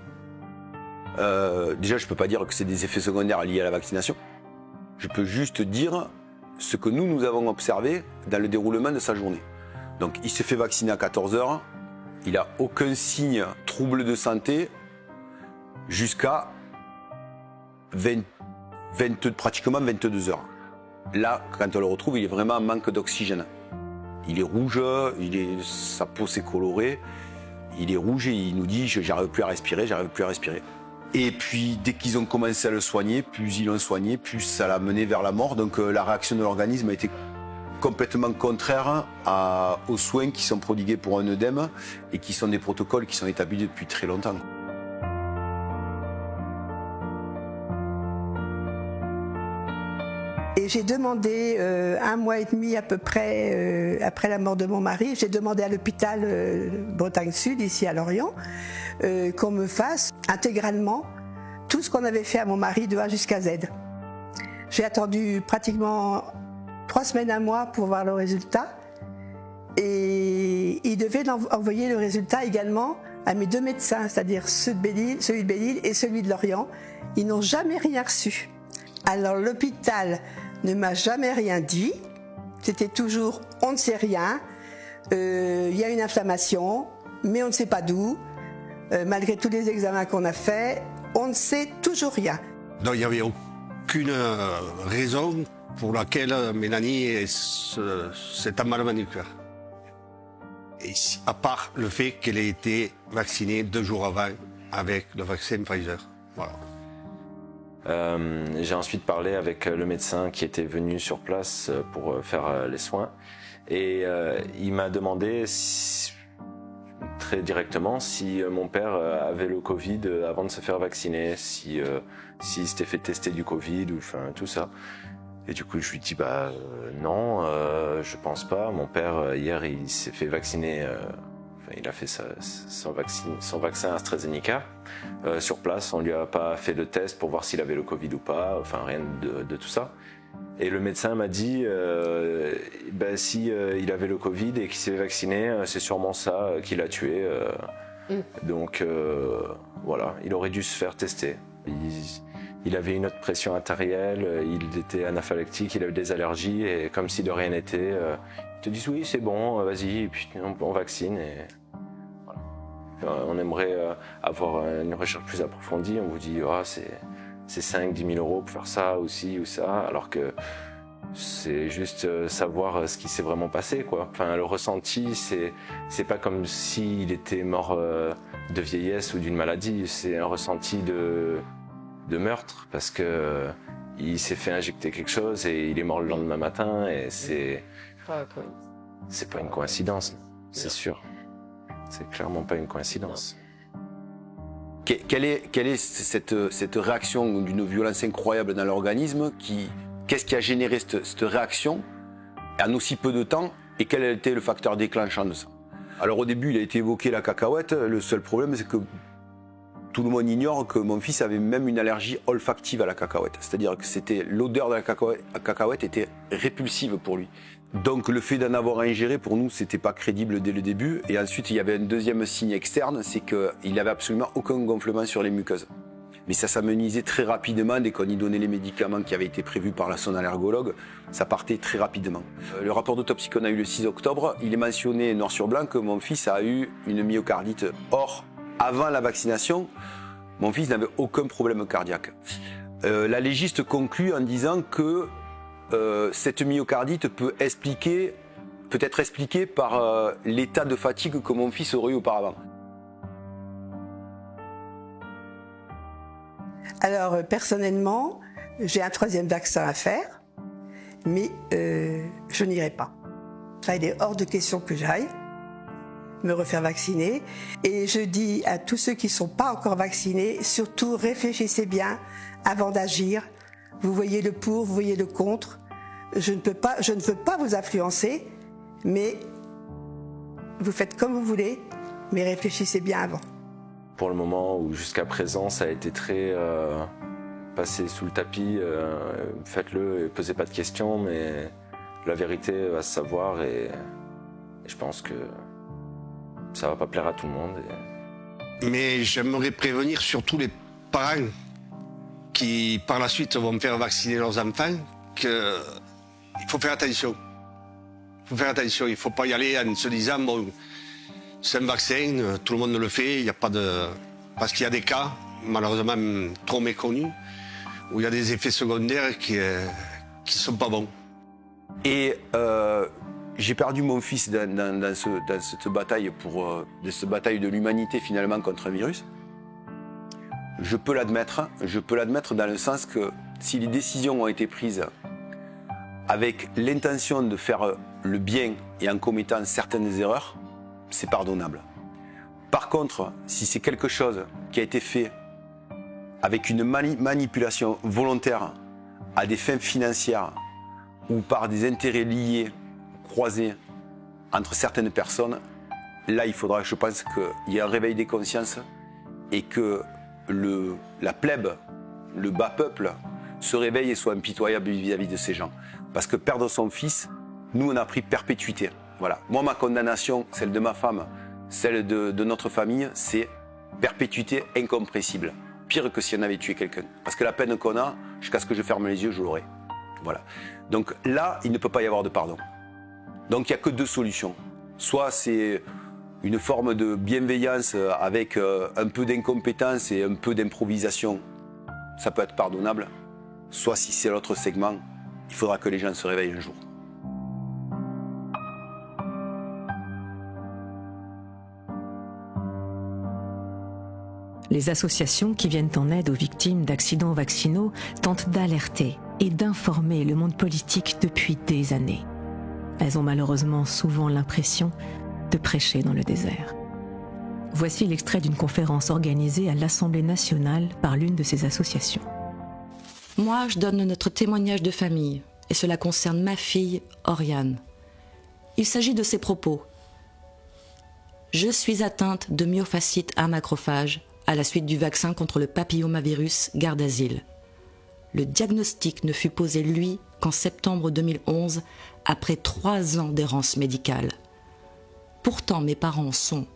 Déjà, je ne peux pas dire que c'est des effets secondaires liés à la vaccination. Je peux juste dire ce que nous avons observé dans le déroulement de sa journée. Donc, il s'est fait vacciner à 14 h, il n'a aucun signe trouble de santé jusqu'à pratiquement 22 h. Là, quand on le retrouve, il est vraiment en manque d'oxygène. Il est rouge, sa peau s'est colorée, il est rouge et il nous dit « j'arrive plus à respirer, j'arrive plus à respirer ». Et puis, dès qu'ils ont commencé à le soigner, plus ils l'ont soigné, plus ça l'a mené vers la mort. Donc la réaction de l'organisme a été complètement contraire aux soins qui sont prodigués pour un œdème et qui sont des protocoles qui sont établis depuis très longtemps. Et j'ai demandé, 1 mois et demi à peu près, après la mort de mon mari, j'ai demandé à l'hôpital Bretagne Sud, ici à Lorient, qu'on me fasse intégralement tout ce qu'on avait fait à mon mari de A jusqu'à Z. J'ai attendu pratiquement 3 semaines, 1 mois pour voir le résultat. Et il devait envoyer le résultat également à mes 2 médecins, c'est-à-dire celui de Belle-Île et celui de Lorient. Ils n'ont jamais rien reçu. Alors l'hôpital ne m'a jamais rien dit. C'était toujours on ne sait rien, il y a une inflammation, mais on ne sait pas d'où. Malgré tous les examens qu'on a faits, on ne sait toujours rien. Donc il n'y avait aucune raison pour laquelle Mélanie ait cet emballement du cœur. À part le fait qu'elle ait été vaccinée 2 jours avant avec le vaccin Pfizer. Voilà. J'ai ensuite parlé avec le médecin qui était venu sur place pour faire les soins et il m'a demandé très directement si mon père avait le Covid avant de se faire vacciner, s'il s'était fait tester du Covid ou enfin tout ça. Et du coup je lui dis non, je pense pas. Mon père hier il s'est fait vacciner. Il a fait son vaccin AstraZeneca. Sur place, on lui a pas fait de test pour voir s'il avait le Covid ou pas, enfin rien de tout ça. Et le médecin m'a dit, si il avait le Covid et qu'il s'est fait vacciner, c'est sûrement ça qui l'a tué. Donc voilà, il aurait dû se faire tester. Il avait une haute pression artérielle, il était anaphylactique, il avait des allergies et comme si de rien n'était, ils te disent oui c'est bon, vas-y, et puis on vaccine. Et voilà. On aimerait avoir une recherche plus approfondie, on vous dit c'est 5-10 000 euros pour faire ça ou ci ou ça, alors que c'est juste savoir ce qui s'est vraiment passé, quoi. Enfin, le ressenti, c'est pas comme s'il était mort de vieillesse ou d'une maladie, c'est un ressenti de meurtre parce que il s'est fait injecter quelque chose et il est mort le lendemain matin et c'est pas une coïncidence, c'est sûr. C'est clairement pas une coïncidence. Quelle est cette réaction d'une violence incroyable dans l'organisme qu'est-ce qui a généré cette réaction en aussi peu de temps et quel a été le facteur déclenchant de ça? Alors au début il a été évoqué la cacahuète, le seul problème c'est que tout le monde ignore que mon fils avait même une allergie olfactive à la cacahuète. C'est-à-dire que l'odeur de la cacahuète était répulsive pour lui. Donc le fait d'en avoir ingéré, pour nous, c'était pas crédible dès le début. Et ensuite, il y avait un deuxième signe externe, c'est qu'il n'avait absolument aucun gonflement sur les muqueuses. Mais ça s'amenuisait très rapidement dès qu'on y donnait les médicaments qui avaient été prévus par son allergologue. Ça partait très rapidement. Le rapport d'autopsie qu'on a eu le 6 octobre, il est mentionné noir sur blanc que mon fils a eu une myocardite. Or, avant la vaccination, mon fils n'avait aucun problème cardiaque. La légiste conclut en disant que cette myocardite peut être expliquée par l'état de fatigue que mon fils aurait eu auparavant. Alors, personnellement, j'ai un 3e vaccin à faire, mais je n'irai pas. Ça, il est hors de question que j'aille me refaire vacciner. Et je dis à tous ceux qui ne sont pas encore vaccinés, surtout réfléchissez bien avant d'agir. Vous voyez le pour, vous voyez le contre. Je ne veux pas vous influencer, mais vous faites comme vous voulez, mais réfléchissez bien avant. Pour le moment où jusqu'à présent ça a été très passé sous le tapis, faites-le et posez pas de questions, mais la vérité va se savoir et je pense que ça va pas plaire à tout le monde. Mais j'aimerais prévenir surtout les parents qui par la suite vont faire vacciner leurs enfants qu'il faut faire attention. Il faut faire attention, il ne faut pas y aller en se disant bon, c'est un vaccin, tout le monde le fait, il n'y a pas de. Parce qu'il y a des cas, malheureusement trop méconnus, où il y a des effets secondaires qui sont pas bons. Et j'ai perdu mon fils dans cette bataille de l'humanité finalement contre un virus. Je peux l'admettre dans le sens que si les décisions ont été prises avec l'intention de faire le bien et en commettant certaines erreurs, c'est pardonnable. Par contre, si c'est quelque chose qui a été fait avec une manipulation volontaire à des fins financières ou par des intérêts liés, croisés entre certaines personnes, là il faudra, je pense, qu'il y ait un réveil des consciences et que la plèbe, le bas peuple, se réveille et soit impitoyable vis-à-vis de ces gens. Parce que perdre son fils, nous on a pris perpétuité. Voilà. Moi ma condamnation, celle de ma femme, celle de notre famille, c'est perpétuité incompressible. Pire que si on avait tué quelqu'un. Parce que la peine qu'on a, jusqu'à ce que je ferme les yeux, je l'aurai. Voilà. Donc là, il ne peut pas y avoir de pardon. Donc il n'y a que 2 solutions. Soit c'est une forme de bienveillance avec un peu d'incompétence et un peu d'improvisation, ça peut être pardonnable. Soit si c'est l'autre segment, il faudra que les gens se réveillent un jour. Les associations qui viennent en aide aux victimes d'accidents vaccinaux tentent d'alerter et d'informer le monde politique depuis des années. Elles ont malheureusement souvent l'impression de prêcher dans le désert. Voici l'extrait d'une conférence organisée à l'Assemblée nationale par l'une de ces associations. Moi, je donne notre témoignage de famille, et cela concerne ma fille, Oriane. Il s'agit de ses propos. Je suis atteinte de myofascite à macrophage à la suite du vaccin contre le papillomavirus Gardasil. Le diagnostic ne fut posé, lui, qu'en septembre 2011, après 3 ans d'errance médicale. Pourtant, mes parents sont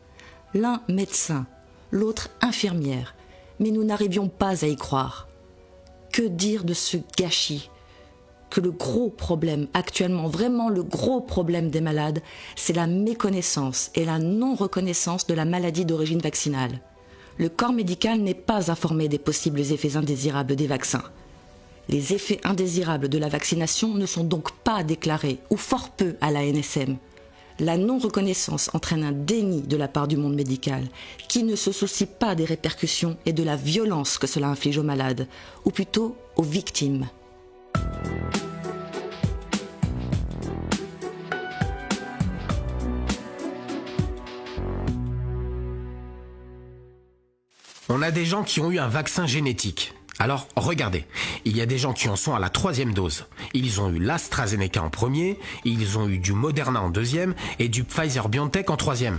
l'un médecin, l'autre infirmière, mais nous n'arrivions pas à y croire. Que dire de ce gâchis? Que le gros problème, actuellement vraiment le gros problème des malades, c'est la méconnaissance et la non-reconnaissance de la maladie d'origine vaccinale. Le corps médical n'est pas informé des possibles effets indésirables des vaccins. Les effets indésirables de la vaccination ne sont donc pas déclarés, ou fort peu, à la NSM. La non-reconnaissance entraîne un déni de la part du monde médical, qui ne se soucie pas des répercussions et de la violence que cela inflige aux malades, ou plutôt aux victimes. On a des gens qui ont eu un vaccin génétique. Alors, regardez, il y a des gens qui en sont à la 3e dose. Ils ont eu l'AstraZeneca en premier, ils ont eu du Moderna en 2e et du Pfizer-BioNTech en 3e.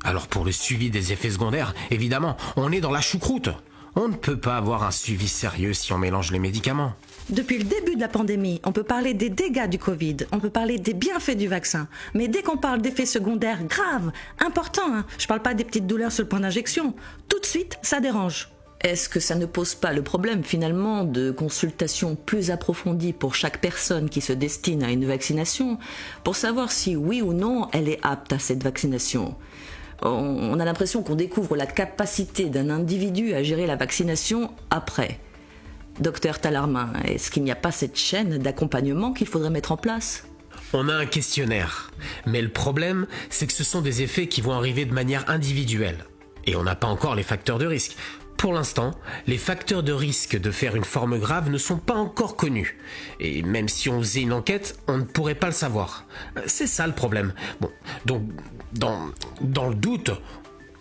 Alors pour le suivi des effets secondaires, évidemment, on est dans la choucroute. On ne peut pas avoir un suivi sérieux si on mélange les médicaments. Depuis le début de la pandémie, on peut parler des dégâts du Covid, on peut parler des bienfaits du vaccin. Mais dès qu'on parle d'effets secondaires graves, importants, je parle pas des petites douleurs sur le point d'injection, tout de suite, ça dérange. Est-ce que ça ne pose pas le problème finalement de consultations plus approfondies pour chaque personne qui se destine à une vaccination pour savoir si oui ou non elle est apte à cette vaccination? On a l'impression qu'on découvre la capacité d'un individu à gérer la vaccination après. Docteur Tallarmin, est-ce qu'il n'y a pas cette chaîne d'accompagnement qu'il faudrait mettre en place? On a un questionnaire, mais le problème, c'est que ce sont des effets qui vont arriver de manière individuelle. Et on n'a pas encore les facteurs de risque. Pour l'instant, les facteurs de risque de faire une forme grave ne sont pas encore connus. Et même si on faisait une enquête, on ne pourrait pas le savoir. C'est ça le problème. Bon, donc, dans le doute,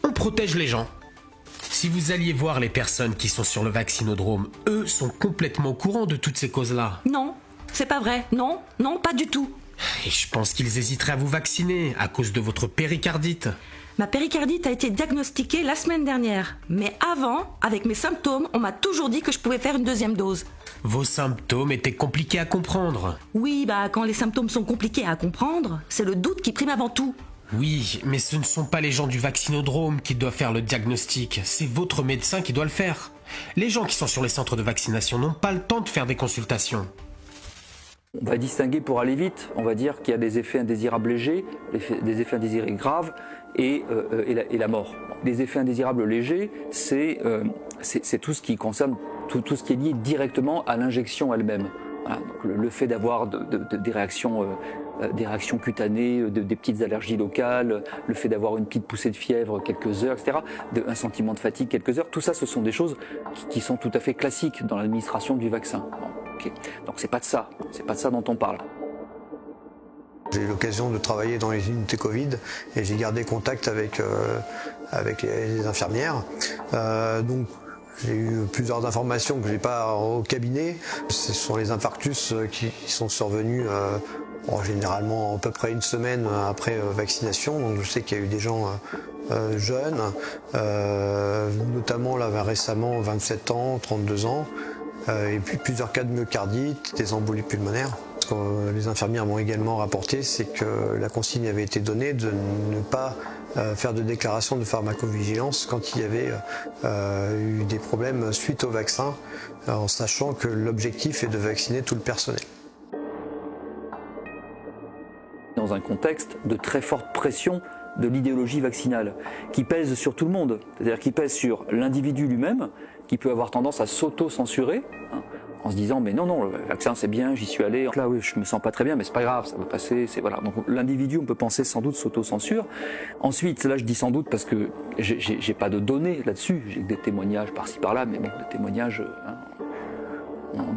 on protège les gens. Si vous alliez voir les personnes qui sont sur le vaccinodrome, eux sont complètement au courant de toutes ces causes-là. Non, c'est pas vrai. Non, pas du tout. Et je pense qu'ils hésiteraient à vous vacciner à cause de votre péricardite. Ma péricardite a été diagnostiquée la semaine dernière. Mais avant, avec mes symptômes, on m'a toujours dit que je pouvais faire une deuxième dose. Vos symptômes étaient compliqués à comprendre. Oui, quand les symptômes sont compliqués à comprendre, c'est le doute qui prime avant tout. Oui, mais ce ne sont pas les gens du vaccinodrome qui doivent faire le diagnostic, c'est votre médecin qui doit le faire. Les gens qui sont sur les centres de vaccination n'ont pas le temps de faire des consultations. On va distinguer, pour aller vite, on va dire qu'il y a des effets indésirables légers, des effets indésirables graves et la mort. Les effets indésirables légers, c'est tout ce qui concerne tout ce qui est lié directement à l'injection elle-même. Voilà, donc le fait d'avoir des réactions cutanées, des petites allergies locales, le fait d'avoir une petite poussée de fièvre quelques heures, etc., un sentiment de fatigue quelques heures, tout ça, ce sont des choses qui sont tout à fait classiques dans l'administration du vaccin. Bon, okay. Donc c'est pas de ça dont on parle. J'ai eu l'occasion de travailler dans les unités Covid et j'ai gardé contact avec les infirmières. Donc j'ai eu plusieurs informations que je n'ai pas au cabinet. Ce sont les infarctus qui sont survenus généralement à peu près une semaine après vaccination. Donc je sais qu'il y a eu des gens jeunes, notamment là, récemment 27 ans, 32 ans, et puis plusieurs cas de myocardite, des embolies pulmonaires. Ce que les infirmières m'ont également rapporté, c'est que la consigne avait été donnée de ne pas faire de déclaration de pharmacovigilance quand il y avait eu des problèmes suite au vaccin, en sachant que l'objectif est de vacciner tout le personnel. Dans un contexte de très forte pression de l'idéologie vaccinale, qui pèse sur tout le monde, c'est-à-dire qui pèse sur l'individu lui-même, qui peut avoir tendance à s'auto-censurer, en se disant mais non, le vaccin c'est bien, j'y suis allé, là oui je me sens pas très bien mais c'est pas grave, ça va passer, voilà. Donc l'individu, on peut penser sans doute s'auto-censure. Ensuite, là je dis sans doute parce que j'ai pas de données là-dessus, j'ai des témoignages par-ci par-là, mais bon, des témoignages,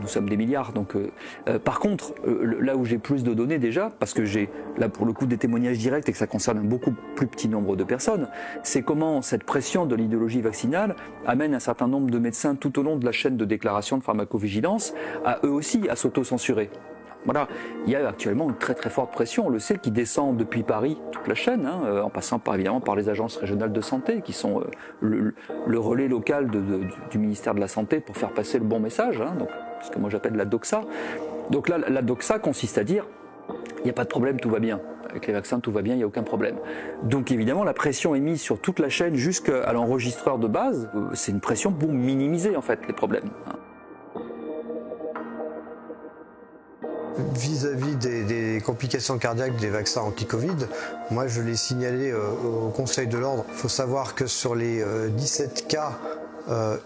nous sommes des milliards. Donc, par contre, là où j'ai plus de données déjà, parce que j'ai là pour le coup des témoignages directs et que ça concerne un beaucoup plus petit nombre de personnes, c'est comment cette pression de l'idéologie vaccinale amène un certain nombre de médecins tout au long de la chaîne de déclaration de pharmacovigilance à eux aussi à s'auto-censurer. Voilà, il y a actuellement une très très forte pression, on le sait, qui descend depuis Paris, toute la chaîne, en passant évidemment par les agences régionales de santé, qui sont le relais local du ministère de la Santé pour faire passer le bon message, donc, ce que moi j'appelle la doxa. Donc là, la doxa consiste à dire, il n'y a pas de problème, tout va bien. Avec les vaccins, tout va bien, il n'y a aucun problème. Donc évidemment, la pression est mise sur toute la chaîne jusqu'à l'enregistreur de base. C'est une pression pour minimiser en fait les problèmes. Vis-à-vis des complications cardiaques des vaccins anti-Covid, moi je l'ai signalé au Conseil de l'Ordre. Il faut savoir que sur les 17 cas,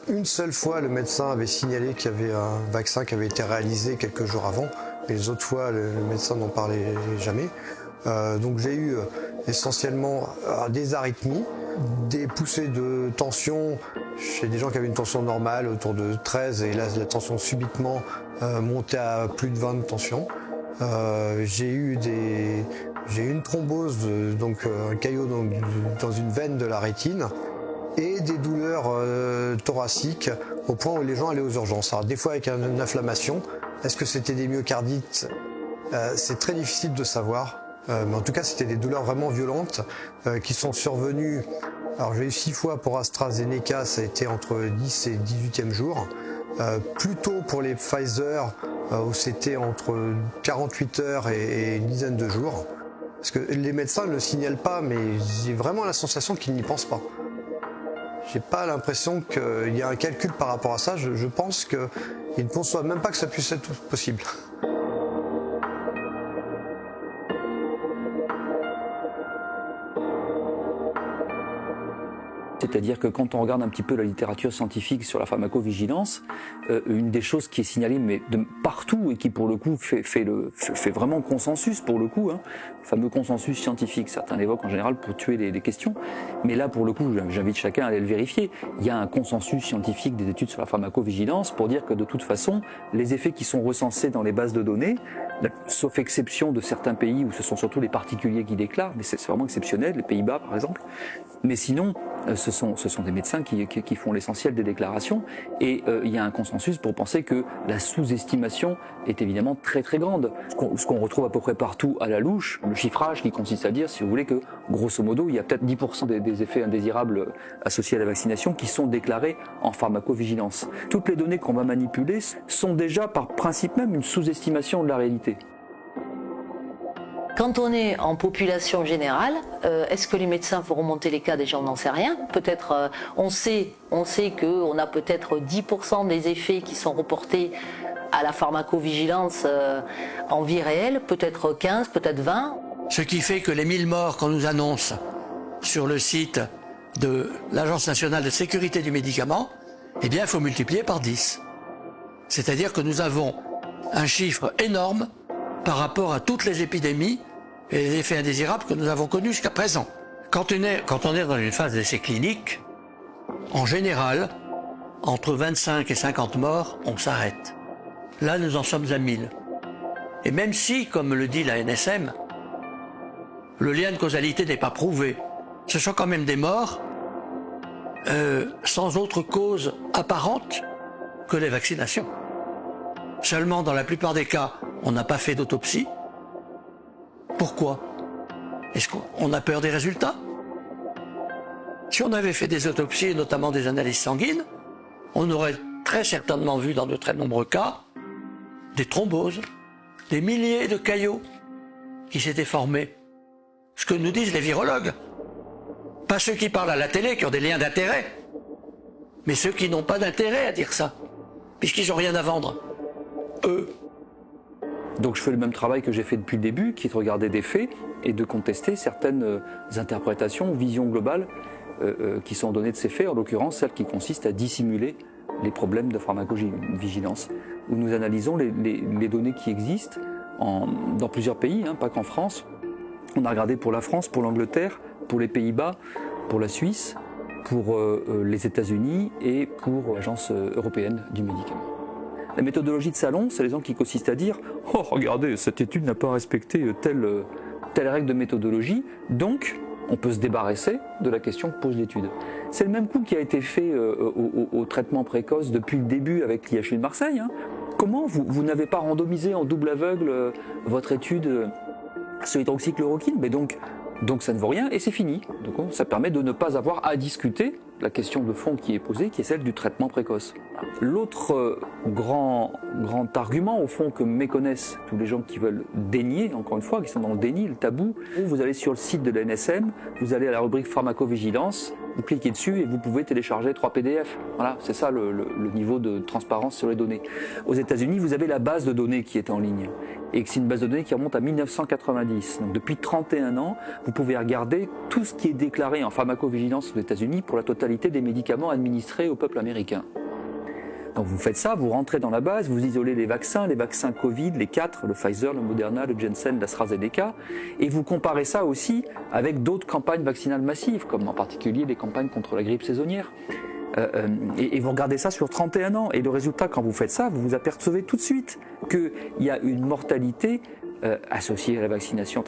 une seule fois le médecin avait signalé qu'il y avait un vaccin qui avait été réalisé quelques jours avant, mais les autres fois le médecin n'en parlait jamais. Donc j'ai eu essentiellement des arythmies, des poussées de tension chez des gens qui avaient une tension normale autour de 13 et là la tension subitement montait à plus de 20 de tension. J'ai eu une thrombose, donc un caillot dans une veine de la rétine et des douleurs thoraciques au point où les gens allaient aux urgences. Alors des fois avec une inflammation, est-ce que c'était des myocardites? C'est très difficile de savoir. Mais en tout cas, c'était des douleurs vraiment violentes qui sont survenues. Alors, j'ai eu 6 fois pour AstraZeneca, ça a été entre 10 et 18e jour. Plutôt pour les Pfizer, où c'était entre 48 heures et une dizaine de jours. Parce que les médecins ne le signalent pas, mais j'ai vraiment la sensation qu'ils n'y pensent pas. J'ai pas l'impression qu'il y a un calcul par rapport à ça. Je pense qu'ils ne conçoivent même pas que ça puisse être possible. C'est-à-dire que quand on regarde un petit peu la littérature scientifique sur la pharmacovigilance, une des choses qui est signalée mais de partout et qui pour le coup fait vraiment consensus pour le coup, hein, le fameux consensus scientifique, certains l'évoquent en général pour tuer les questions, mais là pour le coup j'invite chacun à aller le vérifier. Il y a un consensus scientifique des études sur la pharmacovigilance pour dire que de toute façon les effets qui sont recensés dans les bases de données, sauf exception de certains pays où ce sont surtout les particuliers qui déclarent, mais c'est vraiment exceptionnel, les Pays-Bas par exemple, mais sinon ce sont des médecins qui font l'essentiel des déclarations et il y a un consensus pour penser que la sous-estimation est évidemment très très grande. Ce qu'on retrouve à peu près partout à la louche, le chiffrage qui consiste à dire, si vous voulez, que grosso modo il y a peut-être 10% des effets indésirables associés à la vaccination qui sont déclarés en pharmacovigilance. Toutes les données qu'on va manipuler sont déjà par principe même une sous-estimation de la réalité. Quand on est en population générale, est-ce que les médecins vont remonter les cas? Déjà, on n'en sait rien. Peut-être, on sait qu'on a peut-être 10% des effets qui sont reportés à la pharmacovigilance en vie réelle, peut-être 15, peut-être 20. Ce qui fait que les 1000 morts qu'on nous annonce sur le site de l'Agence nationale de sécurité du médicament, eh bien, il faut multiplier par 10. C'est-à-dire que nous avons un chiffre énorme par rapport à toutes les épidémies et les effets indésirables que nous avons connus jusqu'à présent. Quand on est dans une phase d'essai clinique, en général, entre 25 et 50 morts, on s'arrête. Là, nous en sommes à 1000. Et même si, comme le dit la NSM, le lien de causalité n'est pas prouvé, ce sont quand même des morts sans autre cause apparente que les vaccinations. Seulement, dans la plupart des cas, on n'a pas fait d'autopsie. Pourquoi? Est-ce qu'on a peur des résultats? Si on avait fait des autopsies, et notamment des analyses sanguines, on aurait très certainement vu dans de très nombreux cas des thromboses, des milliers de caillots qui s'étaient formés. Ce que nous disent les virologues. Pas ceux qui parlent à la télé, qui ont des liens d'intérêt, mais ceux qui n'ont pas d'intérêt à dire ça, puisqu'ils n'ont rien à vendre. Eux. Donc je fais le même travail que j'ai fait depuis le début, qui est de regarder des faits et de contester certaines interprétations, visions globales qui sont données de ces faits, en l'occurrence celles qui consistent à dissimuler les problèmes de pharmacovigilance, où nous analysons les données qui existent dans plusieurs pays, hein, pas qu'en France. On a regardé pour la France, pour l'Angleterre, pour les Pays-Bas, pour la Suisse, pour les États-Unis et pour l'Agence européenne du médicament. La méthodologie de Salon, c'est l'exemple qui consiste à dire « Oh, regardez, cette étude n'a pas respecté telle règle de méthodologie, donc on peut se débarrasser de la question que pose l'étude. » C'est le même coup qui a été fait au traitement précoce depuis le début avec l'IHU de Marseille. Hein. Comment vous n'avez pas randomisé en double aveugle votre étude sur l'hydroxychloroquine? Mais donc ça ne vaut rien et c'est fini. Donc ça permet de ne pas avoir à discuter la question de fond qui est posée, qui est celle du traitement précoce. L'autre grand argument, au fond, que méconnaissent tous les gens qui veulent dénier, encore une fois, qui sont dans le déni, le tabou, vous allez sur le site de la NSM, vous allez à la rubrique pharmacovigilance, vous cliquez dessus et vous pouvez télécharger 3 PDF. Voilà, c'est ça le niveau de transparence sur les données. Aux États-Unis, vous avez la base de données qui est en ligne. Et c'est une base de données qui remonte à 1990. Donc depuis 31 ans, vous pouvez regarder tout ce qui est déclaré en pharmacovigilance aux États-Unis pour la totalité des médicaments administrés au peuple américain. Donc vous faites ça, vous rentrez dans la base, vous isolez les vaccins Covid, les 4, le Pfizer, le Moderna, le Janssen, l'AstraZeneca, et vous comparez ça aussi avec d'autres campagnes vaccinales massives, comme en particulier les campagnes contre la grippe saisonnière. Et vous regardez ça sur 31 ans, et le résultat, quand vous faites ça, vous vous apercevez tout de suite qu'il y a une mortalité associée à la vaccination,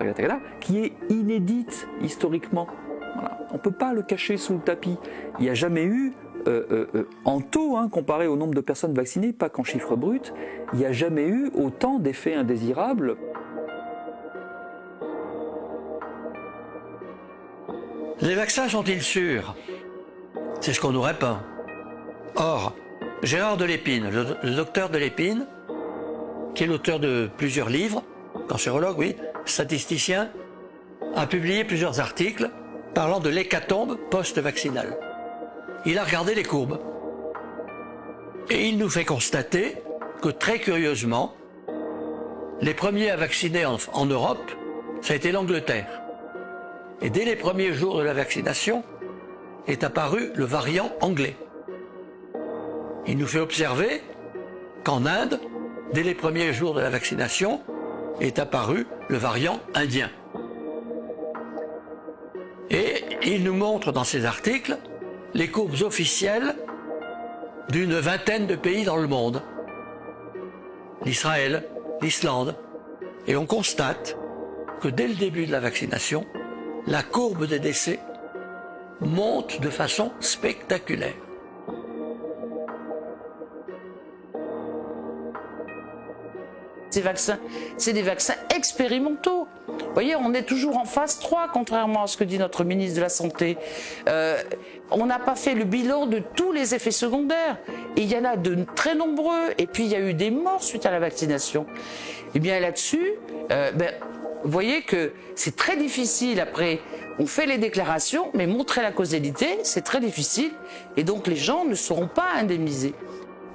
qui est inédite historiquement. Voilà. On ne peut pas le cacher sous le tapis. Il n'y a jamais eu, en taux, hein, comparé au nombre de personnes vaccinées, pas qu'en chiffre brut, il n'y a jamais eu autant d'effets indésirables. Les vaccins sont-ils sûrs? C'est ce qu'on nous répond. Or, Gérard Delépine, le docteur Delépine, qui est l'auteur de plusieurs livres, cancérologue, oui, statisticien, a publié plusieurs articles parlant de l'hécatombe post-vaccinale. Il a regardé les courbes. Et il nous fait constater que, très curieusement, les premiers à vacciner en Europe, ça a été l'Angleterre. Et dès les premiers jours de la vaccination, est apparu le variant anglais. Il nous fait observer qu'en Inde, dès les premiers jours de la vaccination, est apparu le variant indien. Et il nous montre dans ses articles les courbes officielles d'une vingtaine de pays dans le monde. L'Israël, l'Islande. Et on constate que dès le début de la vaccination, la courbe des décès monte de façon spectaculaire. Ces vaccins, c'est des vaccins expérimentaux. Vous voyez, on est toujours en phase 3, contrairement à ce que dit notre ministre de la Santé. On n'a pas fait le bilan de tous les effets secondaires. Et il y en a de très nombreux. Et puis, il y a eu des morts suite à la vaccination. Et bien là-dessus, vous voyez que c'est très difficile après. On fait les déclarations, mais montrer la causalité, c'est très difficile. Et donc, les gens ne seront pas indemnisés.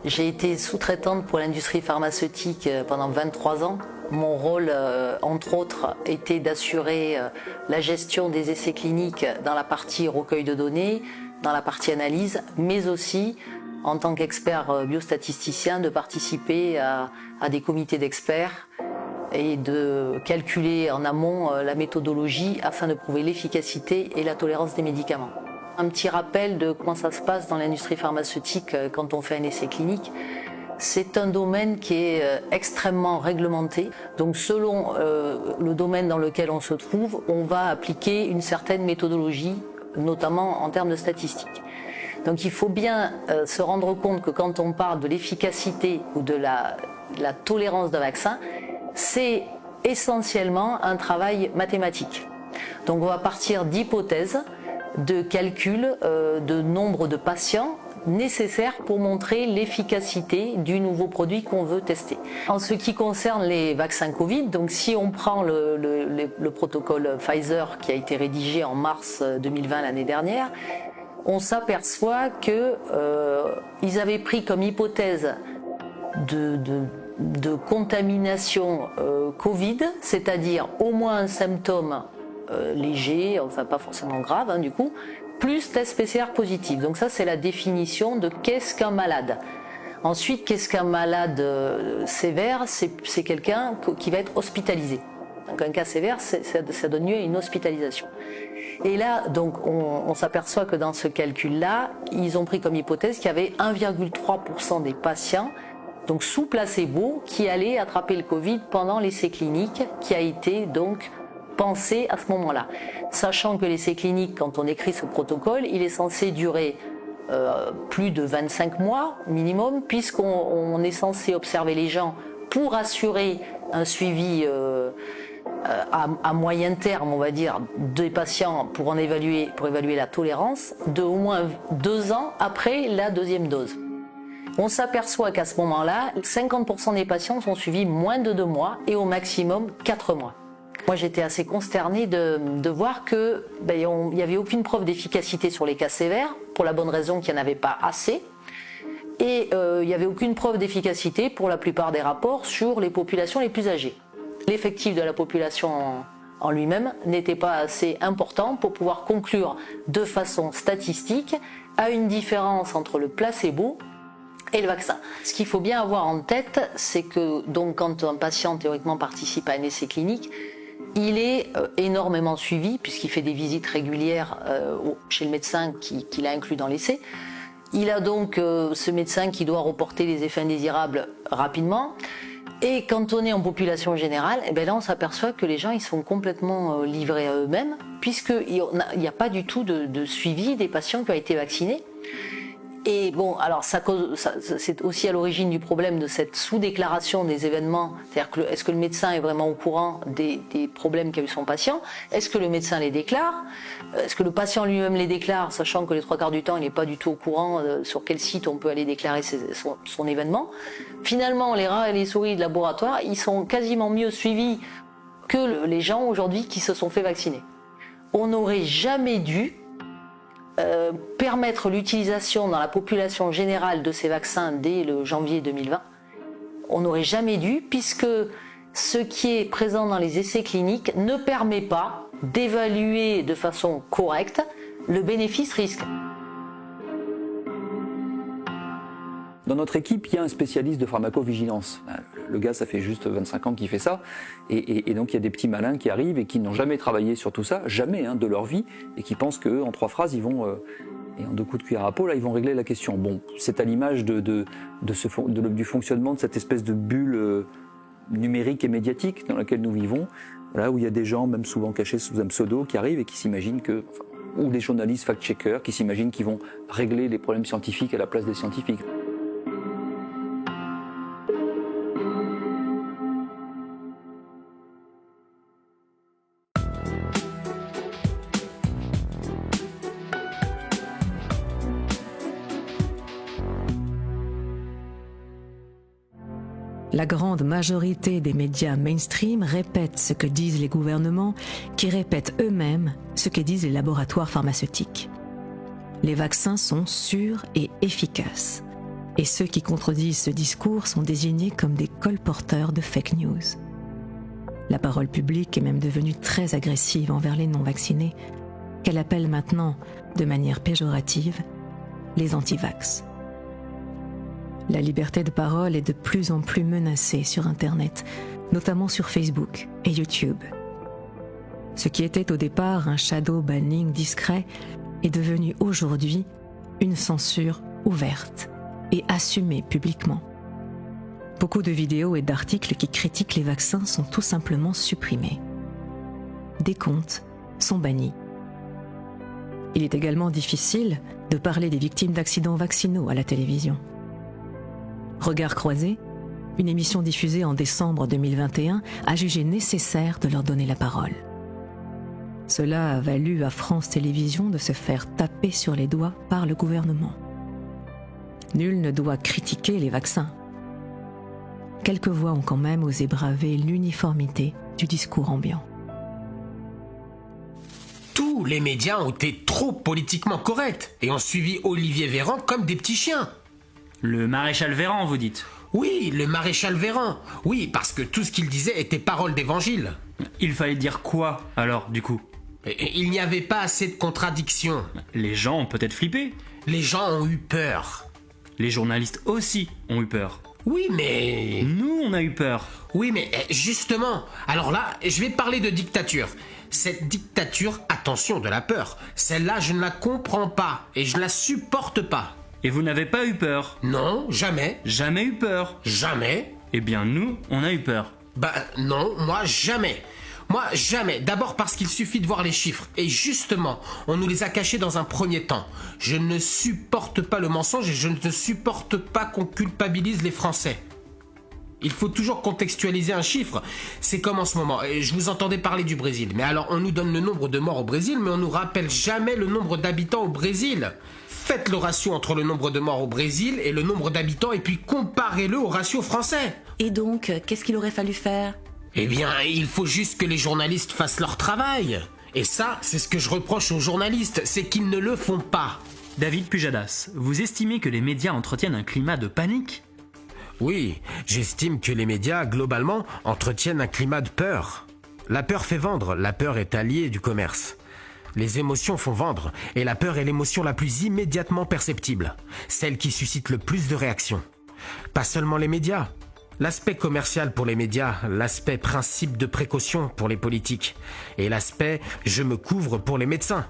J'ai été sous-traitante pour l'industrie pharmaceutique pendant 23 ans. Mon rôle, entre autres, était d'assurer la gestion des essais cliniques dans la partie recueil de données, dans la partie analyse, mais aussi, en tant qu'expert biostatisticien, de participer à des comités d'experts et de calculer en amont la méthodologie afin de prouver l'efficacité et la tolérance des médicaments. Un petit rappel de comment ça se passe dans l'industrie pharmaceutique quand on fait un essai clinique. C'est un domaine qui est extrêmement réglementé. Donc selon le domaine dans lequel on se trouve, on va appliquer une certaine méthodologie, notamment en termes de statistiques. Donc il faut bien se rendre compte que quand on parle de l'efficacité ou de la tolérance d'un vaccin, c'est essentiellement un travail mathématique. Donc on va partir d'hypothèses, de calcul de nombre de patients nécessaires pour montrer l'efficacité du nouveau produit qu'on veut tester. En ce qui concerne les vaccins Covid, donc si on prend le protocole Pfizer qui a été rédigé en mars 2020 l'année dernière, on s'aperçoit que ils avaient pris comme hypothèse de contamination Covid, c'est-à-dire au moins un symptôme léger, enfin pas forcément grave du coup, plus test PCR positif. Donc ça c'est la définition de qu'est-ce qu'un malade. Ensuite, qu'est-ce qu'un malade sévère? C'est quelqu'un qui va être hospitalisé. Donc un cas sévère, ça donne lieu à une hospitalisation. Et là, donc on s'aperçoit que dans ce calcul-là, ils ont pris comme hypothèse qu'il y avait 1,3% des patients, donc sous placebo, qui allaient attraper le Covid pendant l'essai clinique, qui a été donc pensé à ce moment-là. Sachant que l'essai clinique, quand on écrit ce protocole, il est censé durer plus de 25 mois minimum, puisqu'on est censé observer les gens pour assurer un suivi à moyen terme, on va dire, des patients pour évaluer la tolérance, de au moins 2 ans après la deuxième dose. On s'aperçoit qu'à ce moment-là, 50% des patients sont suivis moins de 2 mois et au maximum 4 mois. Moi, j'étais assez consternée de voir qu'il n'y avait aucune preuve d'efficacité sur les cas sévères, pour la bonne raison qu'il n'y en avait pas assez. Et il n'y avait aucune preuve d'efficacité pour la plupart des rapports sur les populations les plus âgées. L'effectif de la population en lui-même n'était pas assez important pour pouvoir conclure de façon statistique à une différence entre le placebo et le vaccin. Ce qu'il faut bien avoir en tête, c'est que donc, quand un patient théoriquement participe à un essai clinique, il est énormément suivi puisqu'il fait des visites régulières chez le médecin qui l'a inclus dans l'essai. Il a donc ce médecin qui doit reporter les effets indésirables rapidement. Et quand on est en population générale, là on s'aperçoit que les gens ils sont complètement livrés à eux-mêmes puisqu'il n'y a pas du tout de suivi des patients qui ont été vaccinés. Et bon, alors c'est aussi à l'origine du problème de cette sous-déclaration des événements. C'est-à-dire que est-ce que le médecin est vraiment au courant des problèmes qu'a eu son patient? Est-ce que le médecin les déclare? Est-ce que le patient lui-même les déclare, sachant que les 3/4 du temps, il n'est pas du tout au courant sur quel site on peut aller déclarer son événement? Finalement, les rats et les souris de laboratoire, ils sont quasiment mieux suivis que les gens aujourd'hui qui se sont fait vacciner. On n'aurait jamais dû permettre l'utilisation dans la population générale de ces vaccins dès le janvier 2020. On n'aurait jamais dû, puisque ce qui est présent dans les essais cliniques ne permet pas d'évaluer de façon correcte le bénéfice-risque. Dans notre équipe, il y a un spécialiste de pharmacovigilance. Le gars, ça fait juste 25 ans qu'il fait ça. Et donc, il y a des petits malins qui arrivent et qui n'ont jamais travaillé sur tout ça, jamais de leur vie, et qui pensent qu'en 3 phrases, ils vont, et en 2 coups de cuillère à peau, là, ils vont régler la question. Bon, c'est à l'image du fonctionnement de cette espèce de bulle numérique et médiatique dans laquelle nous vivons, là où il y a des gens, même souvent cachés sous un pseudo, qui arrivent et qui s'imaginent que... ou des journalistes fact-checkers qui s'imaginent qu'ils vont régler les problèmes scientifiques à la place des scientifiques. La grande majorité des médias mainstream répètent ce que disent les gouvernements, qui répètent eux-mêmes ce que disent les laboratoires pharmaceutiques. Les vaccins sont sûrs et efficaces. Et ceux qui contredisent ce discours sont désignés comme des colporteurs de fake news. La parole publique est même devenue très agressive envers les non-vaccinés, qu'elle appelle maintenant, de manière péjorative, les anti-vax. La liberté de parole est de plus en plus menacée sur Internet, notamment sur Facebook et YouTube. Ce qui était au départ un shadow banning discret est devenu aujourd'hui une censure ouverte et assumée publiquement. Beaucoup de vidéos et d'articles qui critiquent les vaccins sont tout simplement supprimés. Des comptes sont bannis. Il est également difficile de parler des victimes d'accidents vaccinaux à la télévision. Regard croisé, une émission diffusée en décembre 2021 a jugé nécessaire de leur donner la parole. Cela a valu à France Télévisions de se faire taper sur les doigts par le gouvernement. Nul ne doit critiquer les vaccins. Quelques voix ont quand même osé braver l'uniformité du discours ambiant. Tous les médias ont été trop politiquement corrects et ont suivi Olivier Véran comme des petits chiens. Le maréchal Véran, vous dites? Oui, le maréchal Véran. Oui, parce que tout ce qu'il disait était parole d'évangile. Il fallait dire quoi, alors, du coup? Il n'y avait pas assez de contradictions. Les gens ont peut-être flippé. Les gens ont eu peur. Les journalistes aussi ont eu peur. Oui, mais... Nous, on a eu peur. Oui, mais justement, alors là, je vais parler de dictature. Cette dictature, attention, de la peur. Celle-là, je ne la comprends pas et je ne la supporte pas. Et vous n'avez pas eu peur? Non, jamais. Jamais eu peur? Jamais. Eh bien, nous, on a eu peur. Bah non, moi jamais. Moi jamais. D'abord parce qu'il suffit de voir les chiffres. Et justement, on nous les a cachés dans un premier temps. Je ne supporte pas le mensonge et je ne supporte pas qu'on culpabilise les Français. Il faut toujours contextualiser un chiffre. C'est comme en ce moment. Je vous entendais parler du Brésil. Mais alors, on nous donne le nombre de morts au Brésil, mais on nous rappelle jamais le nombre d'habitants au Brésil. Faites le ratio entre le nombre de morts au Brésil et le nombre d'habitants et puis comparez-le au ratio français. Et donc, qu'est-ce qu'il aurait fallu faire? Eh bien, il faut juste que les journalistes fassent leur travail. Et ça, c'est ce que je reproche aux journalistes, c'est qu'ils ne le font pas. David Pujadas, vous estimez que les médias entretiennent un climat de panique? Oui, j'estime que les médias, globalement, entretiennent un climat de peur. La peur fait vendre, la peur est alliée du commerce. Les émotions font vendre, et la peur est l'émotion la plus immédiatement perceptible, celle qui suscite le plus de réactions. Pas seulement les médias. L'aspect commercial pour les médias, l'aspect principe de précaution pour les politiques, et l'aspect « je me couvre » pour les médecins.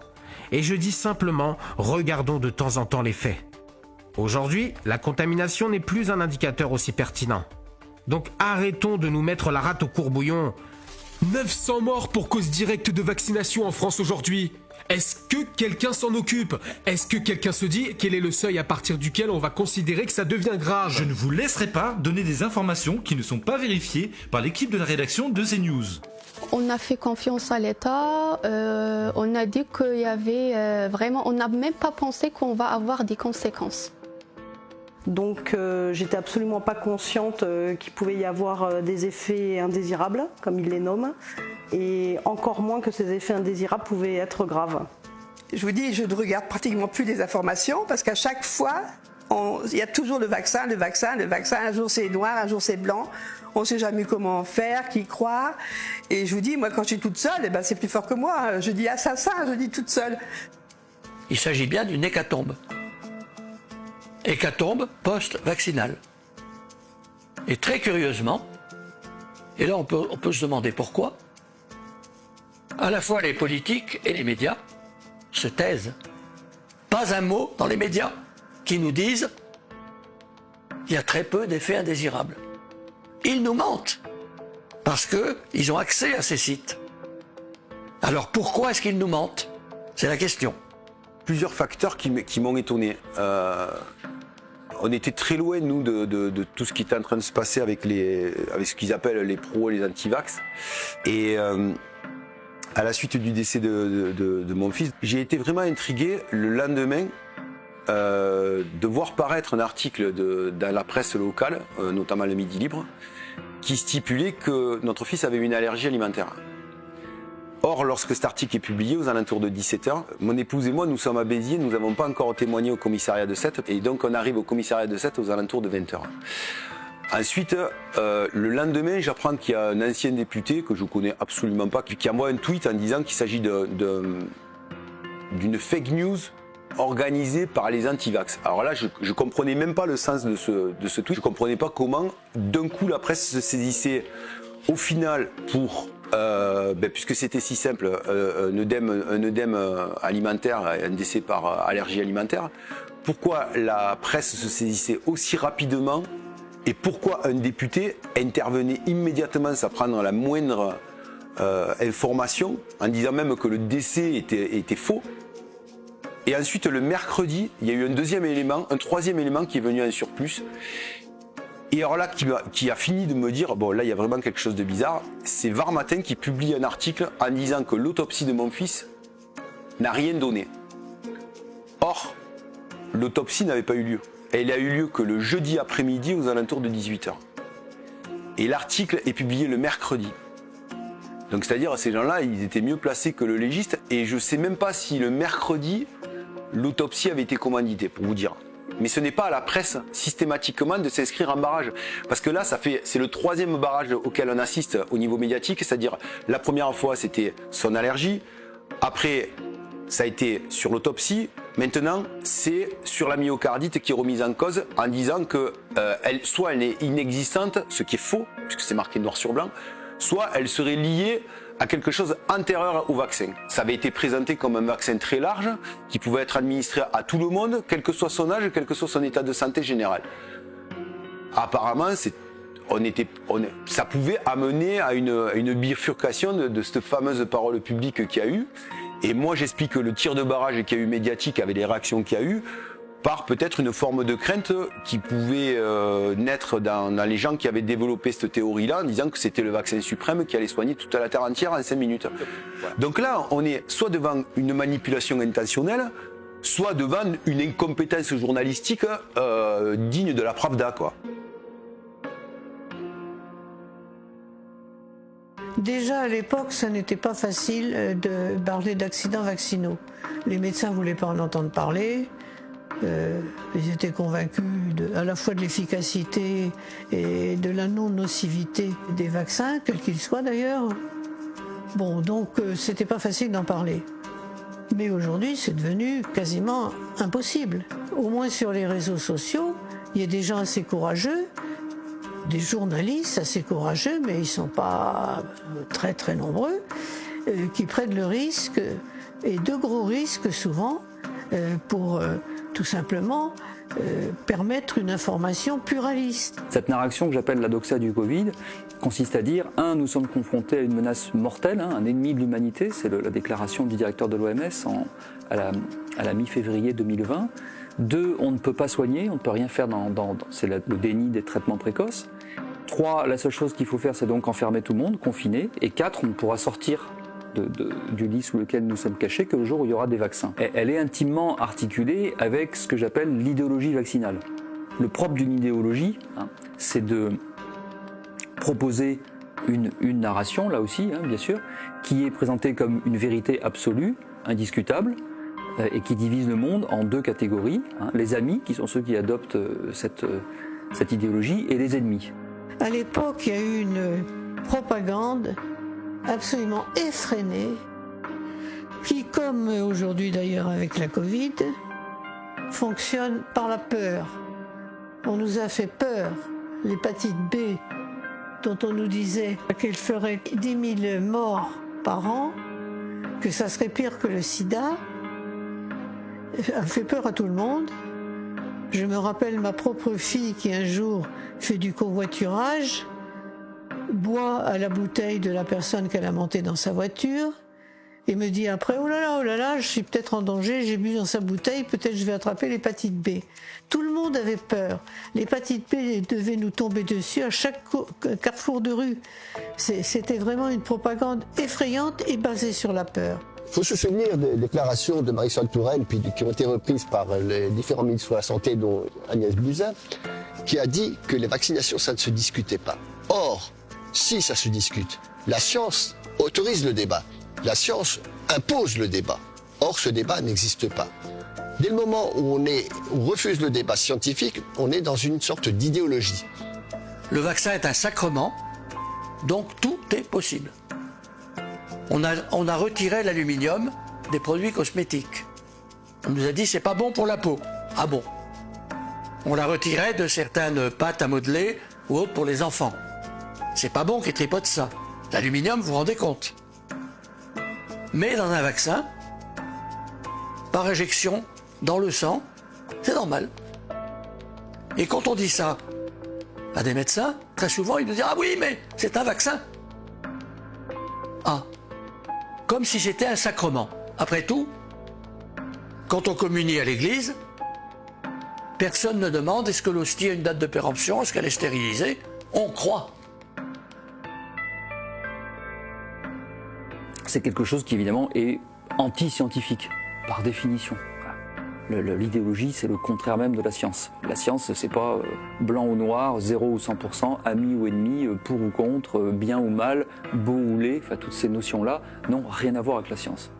Et je dis simplement, regardons de temps en temps les faits. Aujourd'hui, la contamination n'est plus un indicateur aussi pertinent. Donc arrêtons de nous mettre la rate au courbouillon. 900 morts pour cause directe de vaccination en France aujourd'hui. Est-ce que quelqu'un s'en occupe? Est-ce que quelqu'un se dit quel est le seuil à partir duquel on va considérer que ça devient grave? Je ne vous laisserai pas donner des informations qui ne sont pas vérifiées par l'équipe de la rédaction de CNews. On a fait confiance à l'État, on a dit qu'il y avait vraiment, on n'a même pas pensé qu'on va avoir des conséquences. Donc j'étais absolument pas consciente qu'il pouvait y avoir des effets indésirables, comme ils les nomment, et encore moins que ces effets indésirables pouvaient être graves. Je vous dis, je ne regarde pratiquement plus les informations parce qu'à chaque fois, il y a toujours le vaccin. Un jour c'est noir, un jour c'est blanc. On ne sait jamais comment faire, qui croire. Et je vous dis, moi quand je suis toute seule, eh ben, c'est plus fort que moi. Je dis assassin, je dis toute seule. Il s'agit bien d'une hécatombe. Hécatombe post-vaccinale. Et très curieusement, et là on peut se demander pourquoi, à la fois les politiques et les médias se taisent. Pas un mot dans les médias qui nous disent qu'il y a très peu d'effets indésirables. Ils nous mentent parce qu'ils ont accès à ces sites. Alors pourquoi est-ce qu'ils nous mentent? C'est la question. Plusieurs facteurs qui m'ont étonné. On était très loin, nous, de tout ce qui était en train de se passer avec ce qu'ils appellent les pros et les anti-vax. Et à la suite du décès de mon fils, j'ai été vraiment intrigué le lendemain de voir paraître un article dans la presse locale, notamment le Midi Libre, qui stipulait que notre fils avait une allergie alimentaire. Or, lorsque cet article est publié, aux alentours de 17h, mon épouse et moi, nous sommes à Béziers, nous n'avons pas encore témoigné au commissariat de Sète, et donc on arrive au commissariat de Sète aux alentours de 20h. Ensuite, le lendemain, j'apprends qu'il y a un ancien député, que je ne connais absolument pas, qui envoie un tweet en disant qu'il s'agit d'une fake news organisée par les anti-vax. Alors là, je ne comprenais même pas le sens de ce tweet, je ne comprenais pas comment, d'un coup, la presse se saisissait au final pour... puisque c'était si simple, un œdème alimentaire, un décès par allergie alimentaire, pourquoi la presse se saisissait aussi rapidement et pourquoi un député intervenait immédiatement sans prendre la moindre information, en disant même que le décès était faux. Et ensuite, le mercredi, il y a eu un troisième élément qui est venu en surplus. Et alors là, qui a fini de me dire, bon là il y a vraiment quelque chose de bizarre, c'est Var Matin qui publie un article en disant que l'autopsie de mon fils n'a rien donné. Or, l'autopsie n'avait pas eu lieu. Elle a eu lieu que le jeudi après-midi aux alentours de 18h. Et l'article est publié le mercredi. Donc c'est-à-dire ces gens-là, ils étaient mieux placés que le légiste, et je ne sais même pas si le mercredi, l'autopsie avait été commanditée, pour vous dire. Mais ce n'est pas à la presse systématiquement de s'inscrire en barrage. Parce que là, c'est le troisième barrage auquel on assiste au niveau médiatique. C'est-à-dire, la première fois, c'était son allergie. Après, ça a été sur l'autopsie. Maintenant, c'est sur la myocardite qui est remise en cause en disant que soit elle est inexistante, ce qui est faux, puisque c'est marqué noir sur blanc, soit elle serait liée à quelque chose antérieur au vaccin. Ça avait été présenté comme un vaccin très large qui pouvait être administré à tout le monde, quel que soit son âge, quel que soit son état de santé général. Apparemment, ça pouvait amener à une bifurcation de cette fameuse parole publique qu'il y a eu. Et moi, j'explique que le tir de barrage qu'il y a eu médiatique avec les réactions qu'il y a eu, par peut-être une forme de crainte qui pouvait naître dans les gens qui avaient développé cette théorie-là en disant que c'était le vaccin suprême qui allait soigner toute la Terre entière en 5 minutes. Donc là, on est soit devant une manipulation intentionnelle, soit devant une incompétence journalistique digne de la Pravda, quoi. Déjà à l'époque, ça n'était pas facile de parler d'accidents vaccinaux. Les médecins ne voulaient pas en entendre parler. Ils étaient convaincus à la fois de l'efficacité et de la non-nocivité des vaccins, quels qu'ils soient d'ailleurs. Bon, donc c'était pas facile d'en parler. Mais aujourd'hui, c'est devenu quasiment impossible. Au moins sur les réseaux sociaux, il y a des gens assez courageux, des journalistes assez courageux, mais ils ne sont pas très très nombreux, qui prennent le risque, et de gros risques souvent, pour tout simplement permettre une information pluraliste. Cette narration que j'appelle la doxa du Covid consiste à dire, nous sommes confrontés à une menace mortelle, un ennemi de l'humanité, c'est la déclaration du directeur de l'OMS à la mi-février 2020. 2, on ne peut pas soigner, on ne peut rien faire c'est le déni des traitements précoces. 3, la seule chose qu'il faut faire, c'est donc enfermer tout le monde, confiner. Et 4, on ne pourra sortir du lit sous lequel nous sommes cachés que le jour où il y aura des vaccins. Elle est intimement articulée avec ce que j'appelle l'idéologie vaccinale. Le propre d'une idéologie, c'est de proposer une narration, là aussi, bien sûr, qui est présentée comme une vérité absolue, indiscutable, et qui divise le monde en 2 catégories, les amis, qui sont ceux qui adoptent cette idéologie, et les ennemis. À l'époque, il y a eu une propagande absolument effrénée qui, comme aujourd'hui d'ailleurs avec la Covid, fonctionne par la peur. On nous a fait peur. L'hépatite B, dont on nous disait qu'elle ferait 10 000 morts par an, que ça serait pire que le sida, a fait peur à tout le monde. Je me rappelle ma propre fille qui un jour fait du covoiturage, boit à la bouteille de la personne qu'elle a montée dans sa voiture et me dit après oh là là, je suis peut-être en danger, j'ai bu dans sa bouteille, peut-être je vais attraper l'hépatite B. Tout le monde avait peur. L'hépatite B devait nous tomber dessus à chaque carrefour de rue. C'était vraiment une propagande effrayante et basée sur la peur. Il faut se souvenir des déclarations de Marisol Touraine, puis qui ont été reprises par les différents ministres de la Santé, dont Agnès Buzyn, qui a dit que les vaccinations, ça ne se discutait pas. Or, si ça se discute, la science autorise le débat. La science impose le débat. Or, ce débat n'existe pas. Dès le moment où on refuse le débat scientifique, on est dans une sorte d'idéologie. Le vaccin est un sacrement, donc tout est possible. On a retiré l'aluminium des produits cosmétiques. On nous a dit c'est pas bon pour la peau. Ah bon? On l'a retiré de certaines pâtes à modeler ou autres pour les enfants. C'est pas bon qu'ils tripotent ça. L'aluminium, vous vous rendez compte? Mais dans un vaccin, par injection dans le sang, c'est normal. Et quand on dit ça à des médecins, très souvent ils nous disent ah oui mais c'est un vaccin. Ah. Comme si c'était un sacrement. Après tout, quand on communie à l'église, personne ne demande est-ce que l'hostie a une date de péremption, est-ce qu'elle est stérilisée. On croit. C'est quelque chose qui évidemment est anti-scientifique, par définition. L'idéologie, c'est le contraire même de la science. La science, c'est pas blanc ou noir, 0 ou 100%, ami ou ennemi, pour ou contre, bien ou mal, beau ou laid, enfin toutes ces notions-là n'ont rien à voir avec la science.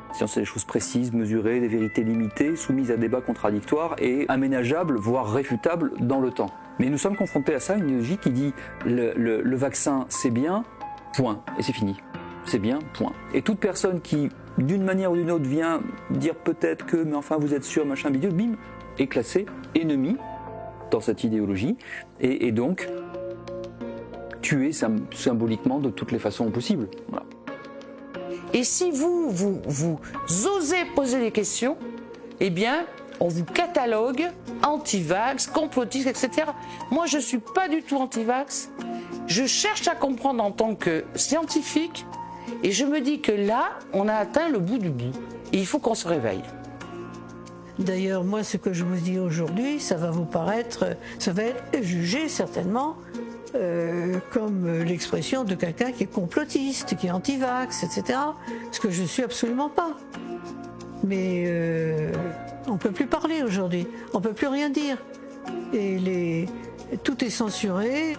La science, c'est des choses précises, mesurées, des vérités limitées, soumises à débat contradictoire et aménageables, voire réfutables dans le temps. Mais nous sommes confrontés à ça, une idéologie qui dit le vaccin, c'est bien, point, et c'est fini. C'est bien, point. Et toute personne qui, d'une manière ou d'une autre, vient dire peut-être que, mais enfin vous êtes sûr, machin, bidule, bim, est classé ennemi dans cette idéologie, et donc tué symboliquement de toutes les façons possibles. Voilà. Et si vous osez poser des questions, eh bien, on vous catalogue anti-vax, complotiste, etc. Moi, je ne suis pas du tout anti-vax. Je cherche à comprendre en tant que scientifique. Et je me dis que là, on a atteint le bout du bout. Et il faut qu'on se réveille. D'ailleurs, moi, ce que je vous dis aujourd'hui, ça va vous paraître, ça va être jugé certainement comme l'expression de quelqu'un qui est complotiste, qui est anti-vax, etc. Ce que je ne suis absolument pas. Mais on ne peut plus parler aujourd'hui, on ne peut plus rien dire. Et tout est censuré.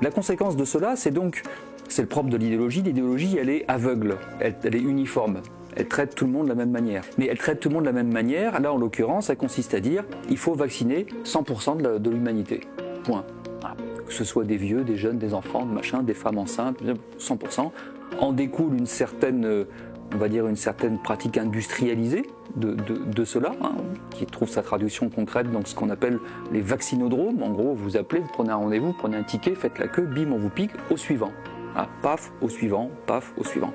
La conséquence de cela, c'est donc... C'est le propre de l'idéologie. L'idéologie, elle est aveugle, elle est uniforme. Elle traite tout le monde de la même manière. Mais elle traite tout le monde de la même manière. Là, en l'occurrence, ça consiste à dire il faut vacciner 100% de l'humanité. Point. Voilà. Que ce soit des vieux, des jeunes, des enfants, des machins, des femmes enceintes, 100%. En découle une certaine, on va dire, une certaine pratique industrialisée de cela, hein, qui trouve sa traduction concrète dans ce qu'on appelle les vaccinodromes. En gros, vous appelez, vous prenez un rendez-vous, vous prenez un ticket, faites la queue, bim, on vous pique, au suivant. Ah, paf, au suivant, paf, au suivant.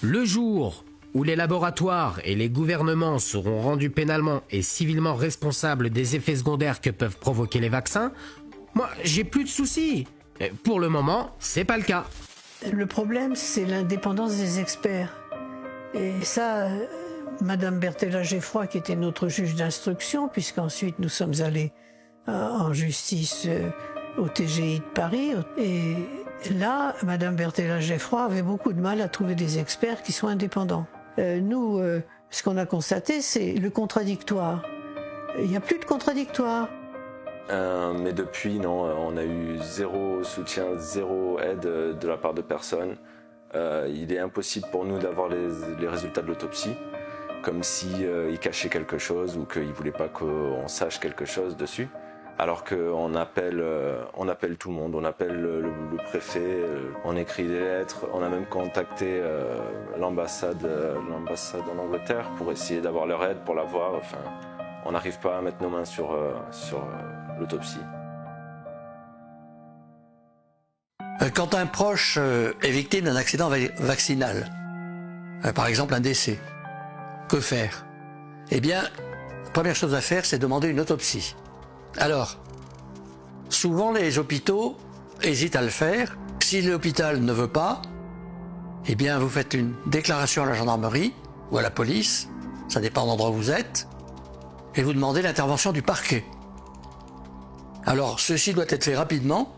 Le jour où les laboratoires et les gouvernements seront rendus pénalement et civilement responsables des effets secondaires que peuvent provoquer les vaccins, moi, j'ai plus de soucis. Pour le moment, c'est pas le cas. Le problème, c'est l'indépendance des experts. Et ça, Madame Berthella-Geffroy, qui était notre juge d'instruction, puisqu'ensuite nous sommes allés en justice au TGI de Paris, et là, Madame Berthella-Geffroy avait beaucoup de mal à trouver des experts qui soient indépendants. Nous, ce qu'on a constaté, c'est le contradictoire. Il n'y a plus de contradictoire. Mais depuis, non, on a eu zéro soutien, zéro aide de la part de personne. Il est impossible pour nous d'avoir les résultats de l'autopsie, comme s'il cachait quelque chose ou qu'il ne voulait pas qu'on sache quelque chose dessus. Alors qu'on appelle tout le monde, on appelle le préfet, on écrit des lettres, on a même contacté l'ambassade en Angleterre pour essayer d'avoir leur aide, pour la voir. Enfin, on n'arrive pas à mettre nos mains sur l'autopsie. Quand un proche est victime d'un accident vaccinal, par exemple un décès, que faire? Eh bien, la première chose à faire, c'est demander une autopsie. Alors, souvent les hôpitaux hésitent à le faire. Si l'hôpital ne veut pas, eh bien vous faites une déclaration à la gendarmerie ou à la police, ça dépend de l'endroit où vous êtes, et vous demandez l'intervention du parquet. Alors, ceci doit être fait rapidement,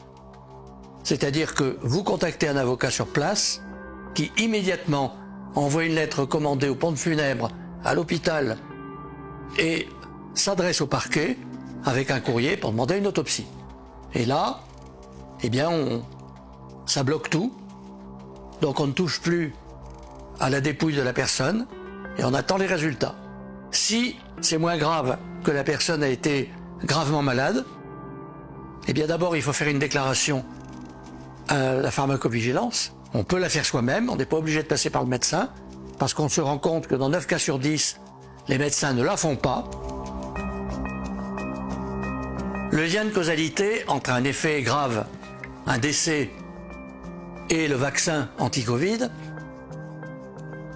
c'est-à-dire que vous contactez un avocat sur place qui immédiatement envoie une lettre recommandée au pompe funèbre, à l'hôpital et s'adresse au parquet avec un courrier pour demander une autopsie. Et là, eh bien, ça bloque tout. Donc on ne touche plus à la dépouille de la personne et on attend les résultats. Si c'est moins grave que la personne a été gravement malade, eh bien d'abord il faut faire une déclaration à la pharmacovigilance. On peut la faire soi-même, on n'est pas obligé de passer par le médecin, parce qu'on se rend compte que dans 9 cas sur 10, les médecins ne la font pas. Le lien de causalité entre un effet grave, un décès et le vaccin anti-Covid,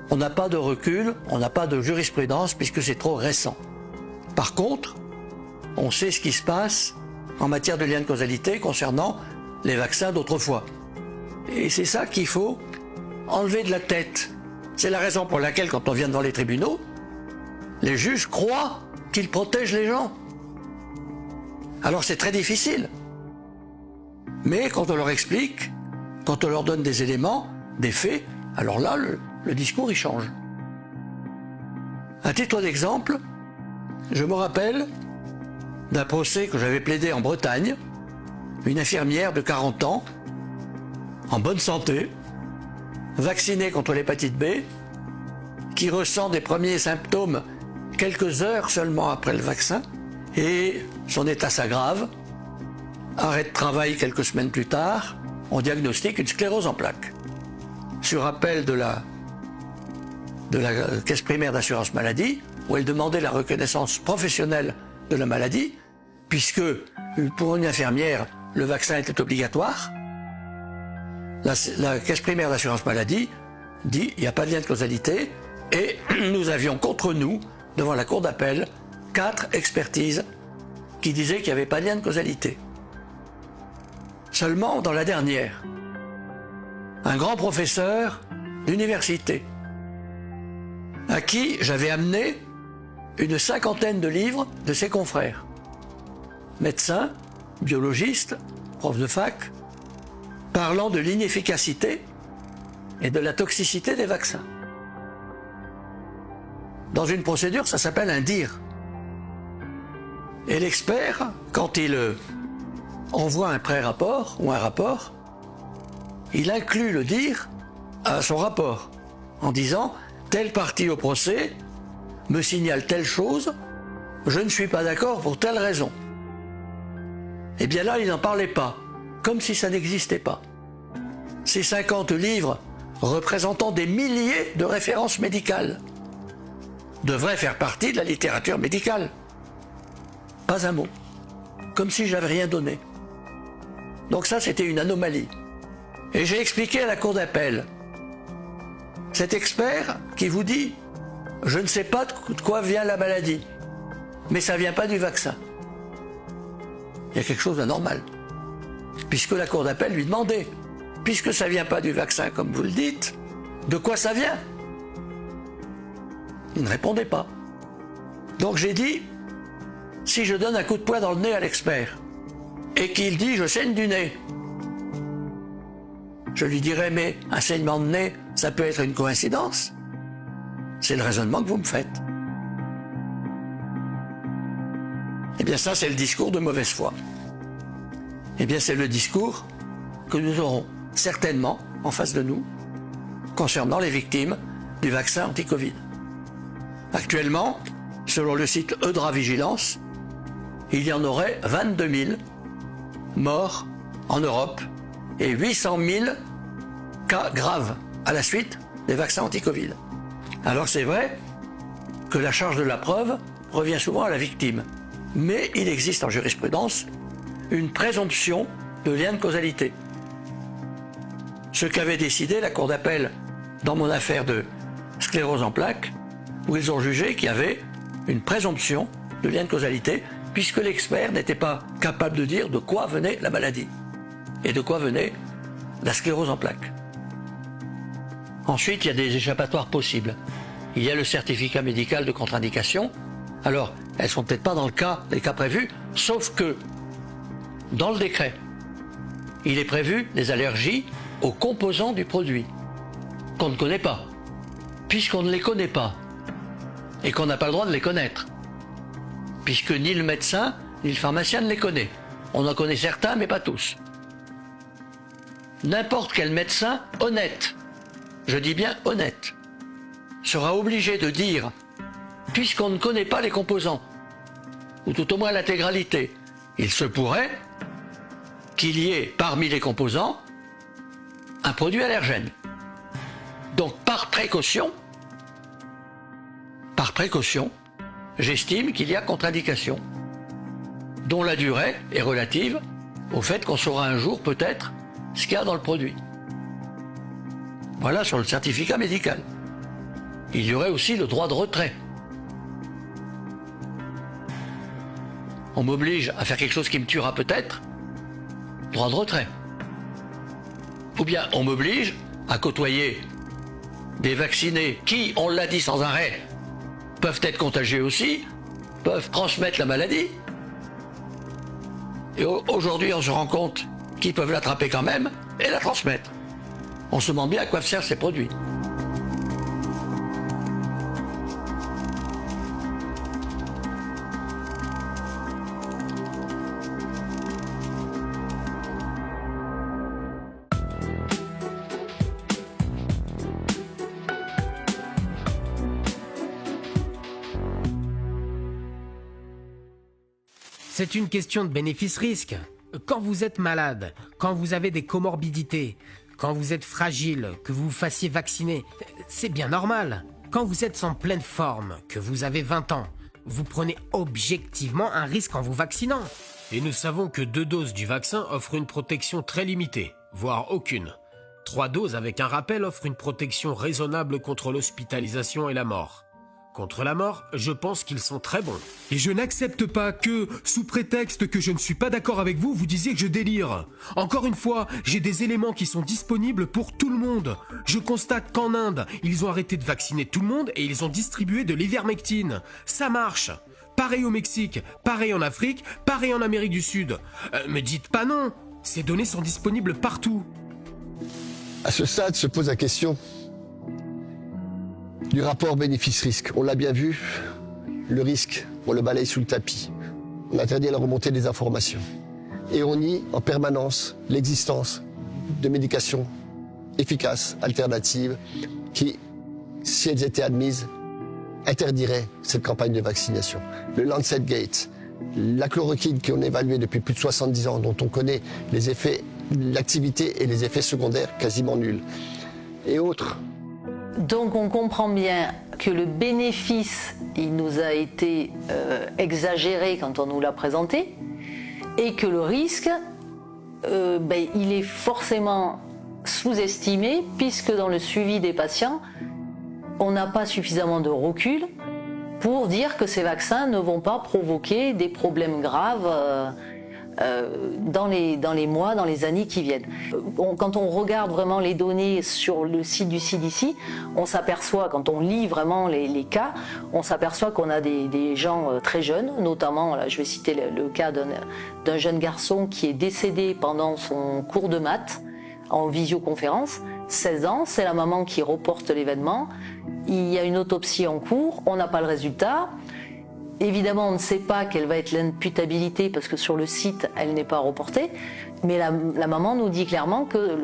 on n'a pas de recul, on n'a pas de jurisprudence puisque c'est trop récent. Par contre, on sait ce qui se passe en matière de lien de causalité concernant les vaccins d'autrefois. Et c'est ça qu'il faut enlever de la tête. C'est la raison pour laquelle, quand on vient devant les tribunaux, les juges croient qu'ils protègent les gens. Alors c'est très difficile. Mais quand on leur explique, quand on leur donne des éléments, des faits, alors là, le discours il change. À titre d'exemple, je me rappelle d'un procès que j'avais plaidé en Bretagne, une infirmière de 40 ans, en bonne santé, vaccinée contre l'hépatite B, qui ressent des premiers symptômes quelques heures seulement après le vaccin, et son état s'aggrave. Arrêt de travail quelques semaines plus tard, on diagnostique une sclérose en plaques. Sur appel de la caisse primaire d'assurance maladie, où elle demandait la reconnaissance professionnelle de la maladie, puisque pour une infirmière, le vaccin était obligatoire. La caisse primaire d'assurance maladie dit il n'y a pas de lien de causalité, et nous avions contre nous, devant la cour d'appel, 4 expertises qui disaient qu'il n'y avait pas de lien de causalité. Seulement, dans la dernière, un grand professeur d'université, à qui j'avais amené une 50aine de livres de ses confrères, médecins, biologistes, profs de fac, parlant de l'inefficacité et de la toxicité des vaccins. Dans une procédure, ça s'appelle un dire. Et l'expert, quand il envoie un pré-rapport ou un rapport, il inclut le dire à son rapport, en disant « telle partie au procès me signale telle chose, je ne suis pas d'accord pour telle raison ». Eh bien là, il n'en parlait pas, comme si ça n'existait pas. Ces 50 livres, représentant des milliers de références médicales, devraient faire partie de la littérature médicale. Pas un mot. Comme si j'avais rien donné. Donc ça, c'était une anomalie. Et j'ai expliqué à la cour d'appel, cet expert qui vous dit « je ne sais pas de quoi vient la maladie, mais ça ne vient pas du vaccin ». Il y a quelque chose d'anormal. Puisque la cour d'appel lui demandait, puisque ça ne vient pas du vaccin comme vous le dites, de quoi ça vient? Il ne répondait pas. Donc j'ai dit, si je donne un coup de poing dans le nez à l'expert, et qu'il dit je saigne du nez, je lui dirais mais un saignement de nez, ça peut être une coïncidence. C'est le raisonnement que vous me faites. Eh bien ça, c'est le discours de mauvaise foi. Eh bien c'est le discours que nous aurons certainement en face de nous concernant les victimes du vaccin anti-Covid. Actuellement, selon le site Eudra Vigilance, il y en aurait 22 000 morts en Europe et 800 000 cas graves à la suite des vaccins anti-Covid. Alors c'est vrai que la charge de la preuve revient souvent à la victime, mais il existe en jurisprudence une présomption de lien de causalité. Ce qu'avait décidé la Cour d'appel dans mon affaire de sclérose en plaques, où ils ont jugé qu'il y avait une présomption de lien de causalité, puisque l'expert n'était pas capable de dire de quoi venait la maladie et de quoi venait la sclérose en plaques. Ensuite, il y a des échappatoires possibles. Il y a le certificat médical de contre-indication. Alors, elles ne sont peut-être pas dans les cas prévus, sauf que dans le décret, il est prévu des allergies aux composants du produit qu'on ne connaît pas, puisqu'on ne les connaît pas et qu'on n'a pas le droit de les connaître, puisque ni le médecin ni le pharmacien ne les connaît. On en connaît certains, mais pas tous. N'importe quel médecin honnête, je dis bien honnête, sera obligé de dire, puisqu'on ne connaît pas les composants, ou tout au moins l'intégralité, il se pourrait qu'il y ait parmi les composants un produit allergène. Donc par précaution, j'estime qu'il y a contre-indication, dont la durée est relative au fait qu'on saura un jour peut-être ce qu'il y a dans le produit. Voilà sur le certificat médical. Il y aurait aussi le droit de retrait. On m'oblige à faire quelque chose qui me tuera peut-être, droit de retrait. Ou bien on m'oblige à côtoyer des vaccinés qui, on l'a dit sans arrêt, peuvent être contagieux aussi, peuvent transmettre la maladie. Et aujourd'hui, on se rend compte qu'ils peuvent l'attraper quand même et la transmettre. On se demande bien à quoi servent ces produits. C'est une question de bénéfice-risque. Quand vous êtes malade, quand vous avez des comorbidités, quand vous êtes fragile, que vous vous fassiez vacciner, c'est bien normal. Quand vous êtes en pleine forme, que vous avez 20 ans, vous prenez objectivement un risque en vous vaccinant. Et nous savons que 2 doses du vaccin offrent une protection très limitée, voire aucune. 3 doses avec un rappel offrent une protection raisonnable contre l'hospitalisation et la mort. Contre la mort, je pense qu'ils sont très bons. Et je n'accepte pas que, sous prétexte que je ne suis pas d'accord avec vous, vous disiez que je délire. Encore une fois, j'ai des éléments qui sont disponibles pour tout le monde. Je constate qu'en Inde, ils ont arrêté de vacciner tout le monde et ils ont distribué de l'ivermectine. Ça marche. Pareil au Mexique, pareil en Afrique, pareil en Amérique du Sud. Me dites pas non, ces données sont disponibles partout. À ce stade se pose la question du rapport bénéfice-risque. On l'a bien vu, le risque, on le balaye sous le tapis. On interdit la remontée des informations. Et on nie en permanence l'existence de médications efficaces, alternatives, qui, si elles étaient admises, interdiraient cette campagne de vaccination. Le Lancet Gate, la chloroquine qu'on a évaluée depuis plus de 70 ans, dont on connaît les effets, l'activité et les effets secondaires quasiment nuls. Et autres. Donc on comprend bien que le bénéfice, il nous a été exagéré quand on nous l'a présenté, et que le risque, il est forcément sous-estimé, puisque dans le suivi des patients, on n'a pas suffisamment de recul pour dire que ces vaccins ne vont pas provoquer des problèmes graves dans les mois, dans les années qui viennent. Quand on regarde vraiment les données sur le site du CDC, on s'aperçoit, quand on lit vraiment les cas, on s'aperçoit qu'on a des gens très jeunes, notamment, là, je vais citer le cas d'un jeune garçon qui est décédé pendant son cours de maths en visioconférence, 16 ans, c'est la maman qui reporte l'événement, il y a une autopsie en cours, on n'a pas le résultat, évidemment, on ne sait pas quelle va être l'imputabilité parce que sur le site, elle n'est pas reportée. Mais la maman nous dit clairement que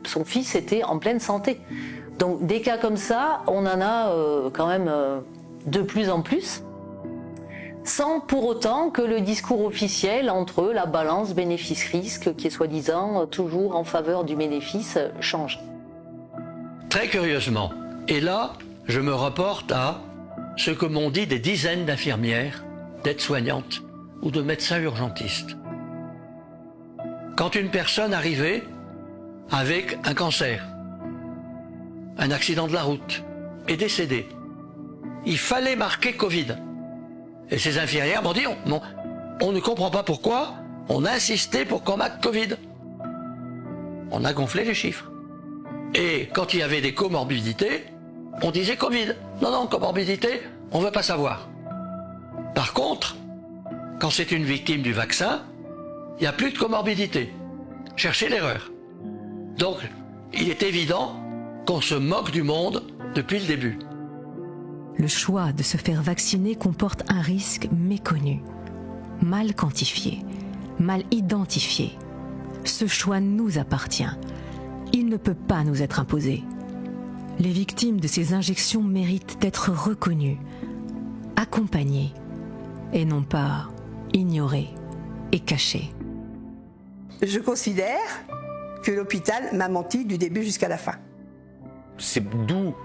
son fils était en pleine santé. Donc des cas comme ça, on en a quand même de plus en plus, sans pour autant que le discours officiel entre la balance bénéfice-risque, qui est soi-disant toujours en faveur du bénéfice, change. Très curieusement, et là, je me rapporte à ce que m'ont dit des dizaines d'infirmières, d'aides-soignantes ou de médecins urgentistes. Quand une personne arrivait avec un cancer, un accident de la route, est décédée, il fallait marquer Covid. Et ces infirmières m'ont dit, on ne comprend pas pourquoi, on a insisté pour qu'on marque Covid. On a gonflé les chiffres. Et quand il y avait des comorbidités, on disait Covid. Non, comorbidité, on ne veut pas savoir. Par contre, quand c'est une victime du vaccin, il n'y a plus de comorbidité. Cherchez l'erreur. Donc, il est évident qu'on se moque du monde depuis le début. Le choix de se faire vacciner comporte un risque méconnu, mal quantifié, mal identifié. Ce choix nous appartient. Il ne peut pas nous être imposé. Les victimes de ces injections méritent d'être reconnues, accompagnées, et non pas ignorées et cachées. Je considère que l'hôpital m'a menti du début jusqu'à la fin. C'est d'où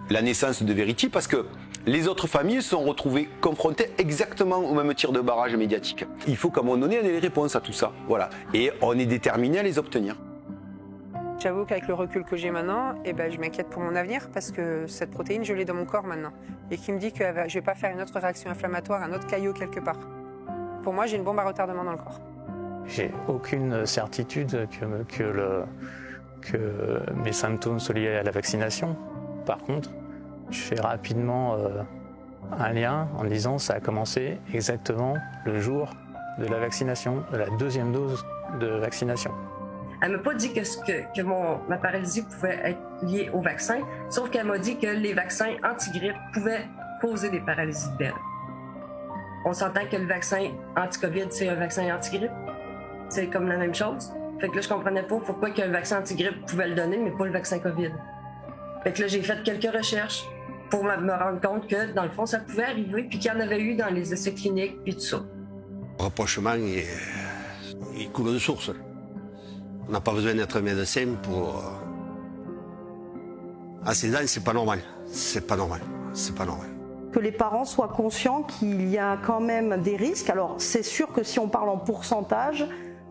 la naissance de Verity, parce que les autres familles se sont retrouvées confrontées exactement au même tir de barrage médiatique. Il faut qu'à un moment donné, on ait les réponses à tout ça. Voilà. Et on est déterminé à les obtenir. J'avoue qu'avec le recul que j'ai maintenant, je m'inquiète pour mon avenir parce que cette protéine, je l'ai dans mon corps maintenant. Et qui me dit que je ne vais pas faire une autre réaction inflammatoire, un autre caillot quelque part. Pour moi, j'ai une bombe à retardement dans le corps. J'ai aucune certitude que mes symptômes soient liés à la vaccination. Par contre, je fais rapidement un lien en disant que ça a commencé exactement le jour de la vaccination, de la deuxième dose de vaccination. Elle m'a pas dit que ma paralysie pouvait être liée au vaccin, sauf qu'elle m'a dit que les vaccins anti-grippe pouvaient causer des paralysies de belle. On s'entend que le vaccin anti-COVID, c'est un vaccin anti-grippe. C'est comme la même chose. Fait que là, je comprenais pas pourquoi qu'un vaccin anti-grippe pouvait le donner, mais pas le vaccin COVID. Fait que là, j'ai fait quelques recherches pour me rendre compte que, dans le fond, ça pouvait arriver, puis qu'il y en avait eu dans les essais cliniques, puis tout ça. Le rapprochement, il coule de source. On n'a pas besoin d'être médecin pour... À 16 ans, c'est pas normal. C'est pas normal. C'est pas normal. Que les parents soient conscients qu'il y a quand même des risques. Alors, c'est sûr que si on parle en pourcentage,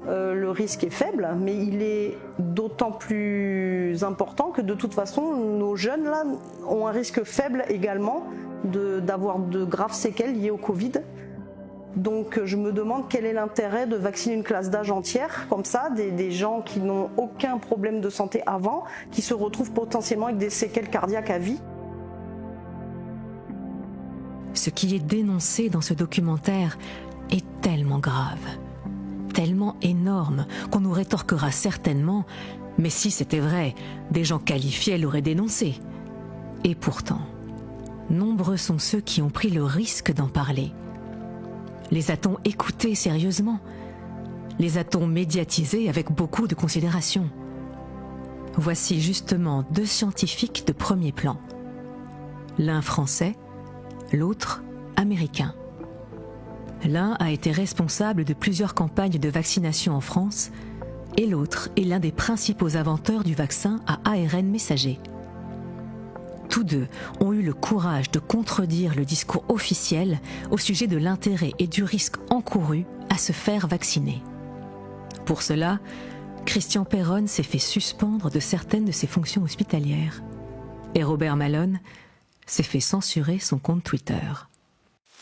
le risque est faible, mais il est d'autant plus important que de toute façon, nos jeunes là ont un risque faible également d'avoir de graves séquelles liées au Covid. Donc je me demande quel est l'intérêt de vacciner une classe d'âge entière, comme ça, des gens qui n'ont aucun problème de santé avant, qui se retrouvent potentiellement avec des séquelles cardiaques à vie. Ce qui est dénoncé dans ce documentaire est tellement grave, tellement énorme qu'on nous rétorquera certainement « mais si c'était vrai, des gens qualifiés l'auraient dénoncé ». Et pourtant, nombreux sont ceux qui ont pris le risque d'en parler. Les a-t-on écoutés sérieusement? Les a-t-on médiatisés avec beaucoup de considération? Voici justement deux scientifiques de premier plan. L'un français, l'autre américain. L'un a été responsable de plusieurs campagnes de vaccination en France et l'autre est l'un des principaux inventeurs du vaccin à ARN messager. Tous deux ont eu le courage de contredire le discours officiel au sujet de l'intérêt et du risque encouru à se faire vacciner. Pour cela, Christian Perron s'est fait suspendre de certaines de ses fonctions hospitalières. Et Robert Malone s'est fait censurer son compte Twitter.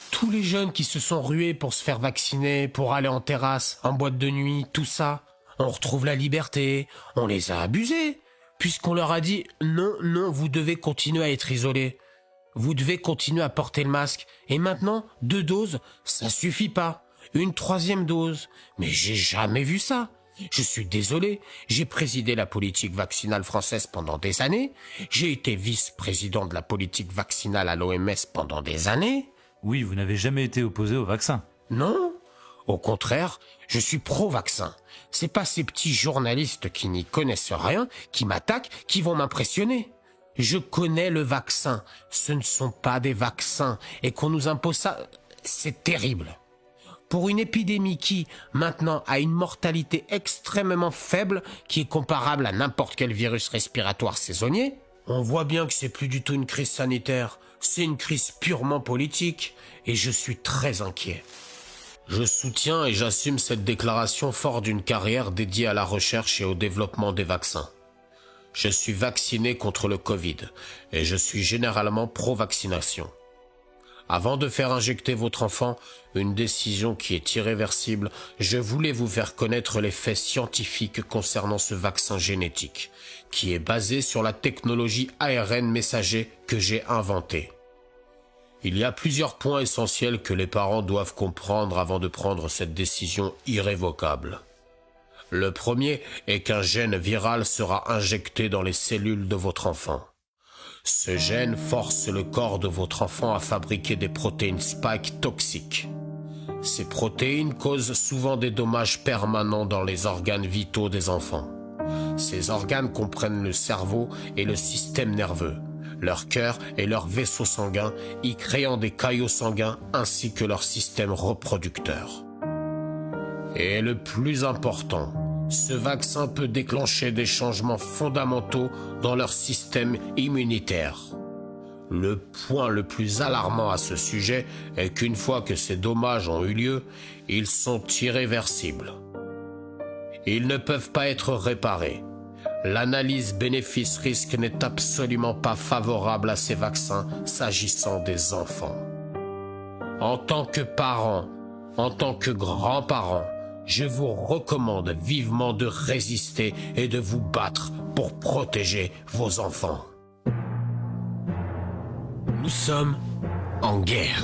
Tous les jeunes qui se sont rués pour se faire vacciner, pour aller en terrasse, en boîte de nuit, tout ça, on retrouve la liberté, on les a abusés. Puisqu'on leur a dit « Non, vous devez continuer à être isolés. Vous devez continuer à porter le masque. Et maintenant, 2 doses, ça suffit pas. Une 3e dose. Mais j'ai jamais vu ça. Je suis désolé, j'ai présidé la politique vaccinale française pendant des années. J'ai été vice-président de la politique vaccinale à l'OMS pendant des années. Oui, vous n'avez jamais été opposé au vaccin. Non, au contraire, je suis pro-vaccin. C'est pas ces petits journalistes qui n'y connaissent rien, qui m'attaquent, qui vont m'impressionner. Je connais le vaccin. Ce ne sont pas des vaccins. Et qu'on nous impose ça, c'est terrible. Pour une épidémie qui, maintenant, a une mortalité extrêmement faible, qui est comparable à n'importe quel virus respiratoire saisonnier, on voit bien que c'est plus du tout une crise sanitaire. C'est une crise purement politique. Et je suis très inquiet. Je soutiens et j'assume cette déclaration fort d'une carrière dédiée à la recherche et au développement des vaccins. Je suis vacciné contre le Covid et je suis généralement pro-vaccination. Avant de faire injecter votre enfant, une décision qui est irréversible, je voulais vous faire connaître les faits scientifiques concernant ce vaccin génétique, qui est basé sur la technologie ARN messager que j'ai inventée. Il y a plusieurs points essentiels que les parents doivent comprendre avant de prendre cette décision irrévocable. Le premier est qu'un gène viral sera injecté dans les cellules de votre enfant. Ce gène force le corps de votre enfant à fabriquer des protéines spike toxiques. Ces protéines causent souvent des dommages permanents dans les organes vitaux des enfants. Ces organes comprennent le cerveau et le système nerveux, leur cœur et leur vaisseau sanguin, y créant des caillots sanguins ainsi que leur système reproducteur. Et le plus important, ce vaccin peut déclencher des changements fondamentaux dans leur système immunitaire. Le point le plus alarmant à ce sujet est qu'une fois que ces dommages ont eu lieu, ils sont irréversibles. Ils ne peuvent pas être réparés. L'analyse bénéfice-risque n'est absolument pas favorable à ces vaccins s'agissant des enfants. En tant que parents, en tant que grands-parents, je vous recommande vivement de résister et de vous battre pour protéger vos enfants. Nous sommes en guerre.